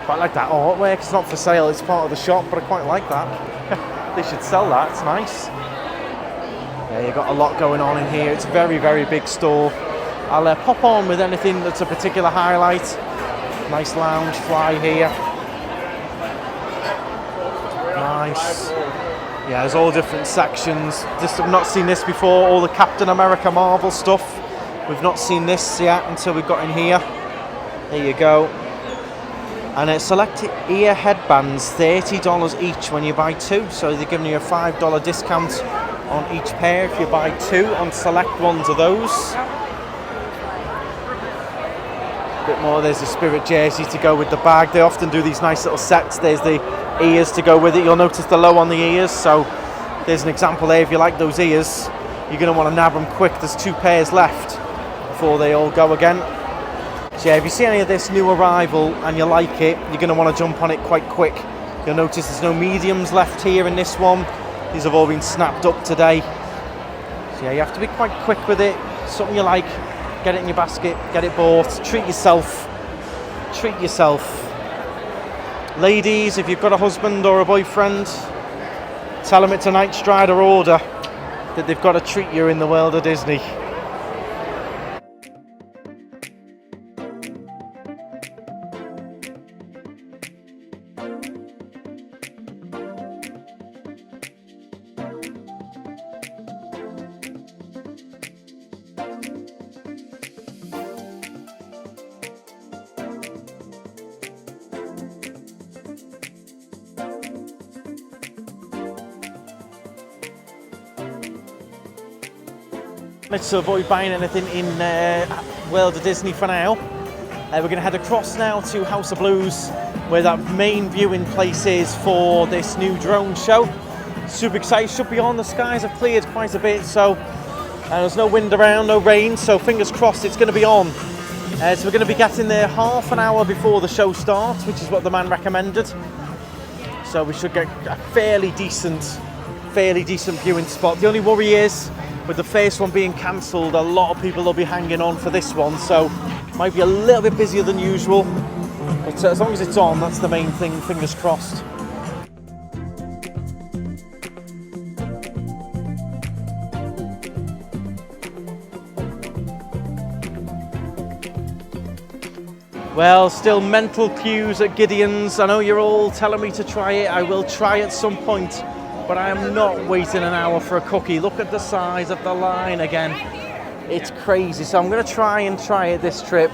Quite like that artwork. It's not for sale, it's part of the shop, but I quite like that. They should sell that, it's nice. Yeah, you've got a lot going on in here. It's a very, very big store. I'll pop on with anything that's a particular highlight. Nice lounge fly here. Nice. Yeah, there's all different sections. Just have not seen this before. All the Captain America Marvel stuff. We've not seen this yet until we've got in here. There you go. And select ear headbands, $30 each when you buy two. So they're giving you a $5 discount on each pair if you buy two on select ones of those. A bit more, there's the Spirit jersey to go with the bag. They often do these nice little sets. There's the ears to go with it. You'll notice the low on the ears. So there's an example there. If you like those ears, you're going to want to nab them quick. There's 2 pairs left before they all go again. So yeah, if you see any of this new arrival and you like it, you're going to want to jump on it quite quick. You'll notice there's no mediums left here in this one. These have all been snapped up today. So yeah, you have to be quite quick with it. Something you like, get it in your basket, get it bought. Treat yourself. Treat yourself. Ladies, if you've got a husband or a boyfriend, tell them it's a Night Strider order, that they've got to treat you in the world of Disney. To avoid buying anything in World of Disney for now. We're going to head across now to House of Blues, where that main viewing place is for this new drone show. Super excited, should be on. The skies have cleared quite a bit, so there's no wind around, no rain, so fingers crossed it's going to be on. So we're going to be getting there half an hour before the show starts, which is what the man recommended. So we should get a fairly decent viewing spot. The only worry is, with the first one being cancelled, a lot of people will be hanging on for this one, so might be a little bit busier than usual. But as long as it's on, that's the main thing, fingers crossed. Well, still mental cues at Gideon's. I know you're all telling me to try it. I will try at some point. But I am not waiting an hour for a cookie. Look at the size of the line again. It's crazy. So I'm going to try it this trip,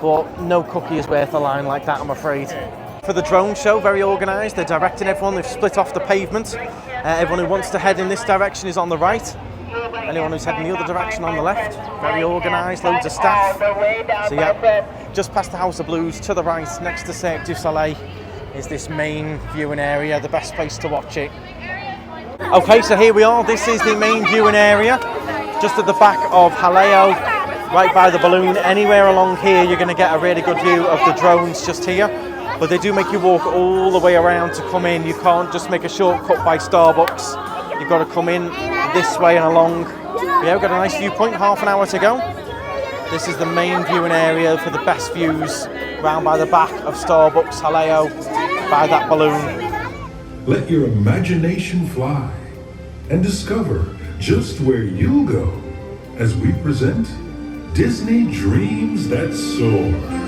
but no cookie is worth a line like that, I'm afraid. For the drone show, very organised. They're directing everyone. They've split off the pavement. Everyone who wants to head in this direction is on the right. Anyone who's heading the other direction on the left. Very organised, loads of staff. So yeah, just past the House of Blues, to the right, next to Cirque du Soleil, is this main viewing area, the best place to watch it. Okay, so here we are. This is the main viewing area, just at the back of Haleo, right by the balloon. Anywhere along here, you're going to get a really good view of the drones just here. But they do make you walk all the way around to come in. You can't just make a shortcut by Starbucks. You've got to come in this way and along. Yeah, we've got a nice viewpoint, half an hour to go. This is the main viewing area for the best views round by the back of Starbucks, Haleo, by that balloon. Let your imagination fly and discover just where you'll go as we present Disney Dreams That Soar.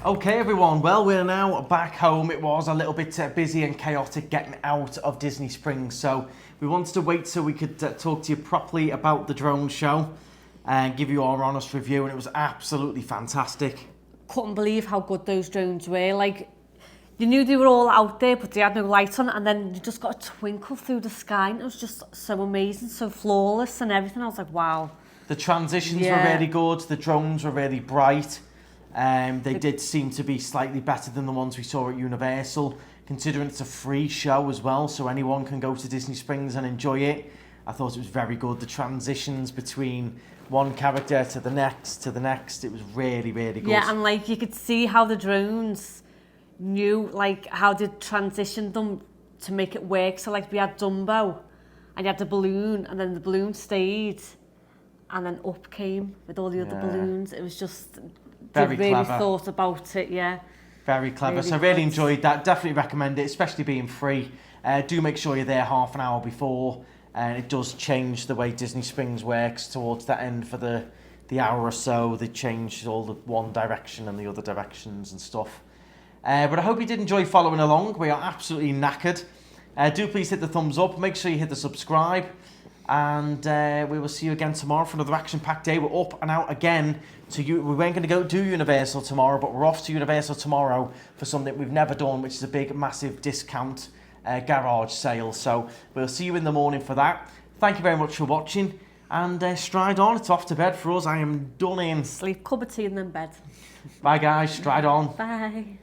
Okay everyone, well we're now back home. It was a little bit busy and chaotic getting out of Disney Springs, so we wanted to wait so we could talk to you properly about the drone show and give you our honest review, and it was absolutely fantastic. Couldn't believe how good those drones were. Like, you knew they were all out there, but they had no light on, and then you just got a twinkle through the sky, and it was just so amazing, so flawless and everything. I was like, wow. The transitions were really good, the drones were really bright. They did seem to be slightly better than the ones we saw at Universal, considering it's a free show as well, so anyone can go to Disney Springs and enjoy it. I thought it was very good. The transitions between one character to the next, it was really, really good. Yeah, and like you could see how the drones knew like how to transition them to make it work. So like we had Dumbo and you had the balloon, and then the balloon stayed and then up came with all the other balloons. It was just... Very really clever. Thought about it, yeah. Very clever. So I really enjoyed that. Definitely recommend it, especially being free. Do make sure you're there half an hour before, and it does change the way Disney Springs works towards that end for the hour or so. They changed all the one direction and the other directions and stuff. But I hope you did enjoy following along. We are absolutely knackered. Do please hit the thumbs up. Make sure you hit the subscribe. And we will see you again tomorrow for another action-packed day. We're up and out again. We weren't going to go do Universal tomorrow, but we're off to Universal tomorrow for something we've never done, which is a big, massive discount garage sale. So we'll see you in the morning for that. Thank you very much for watching, and stride on. It's off to bed for us. I am done in. Sleep, cup of tea, and then bed. Bye, guys. Stride on. Bye.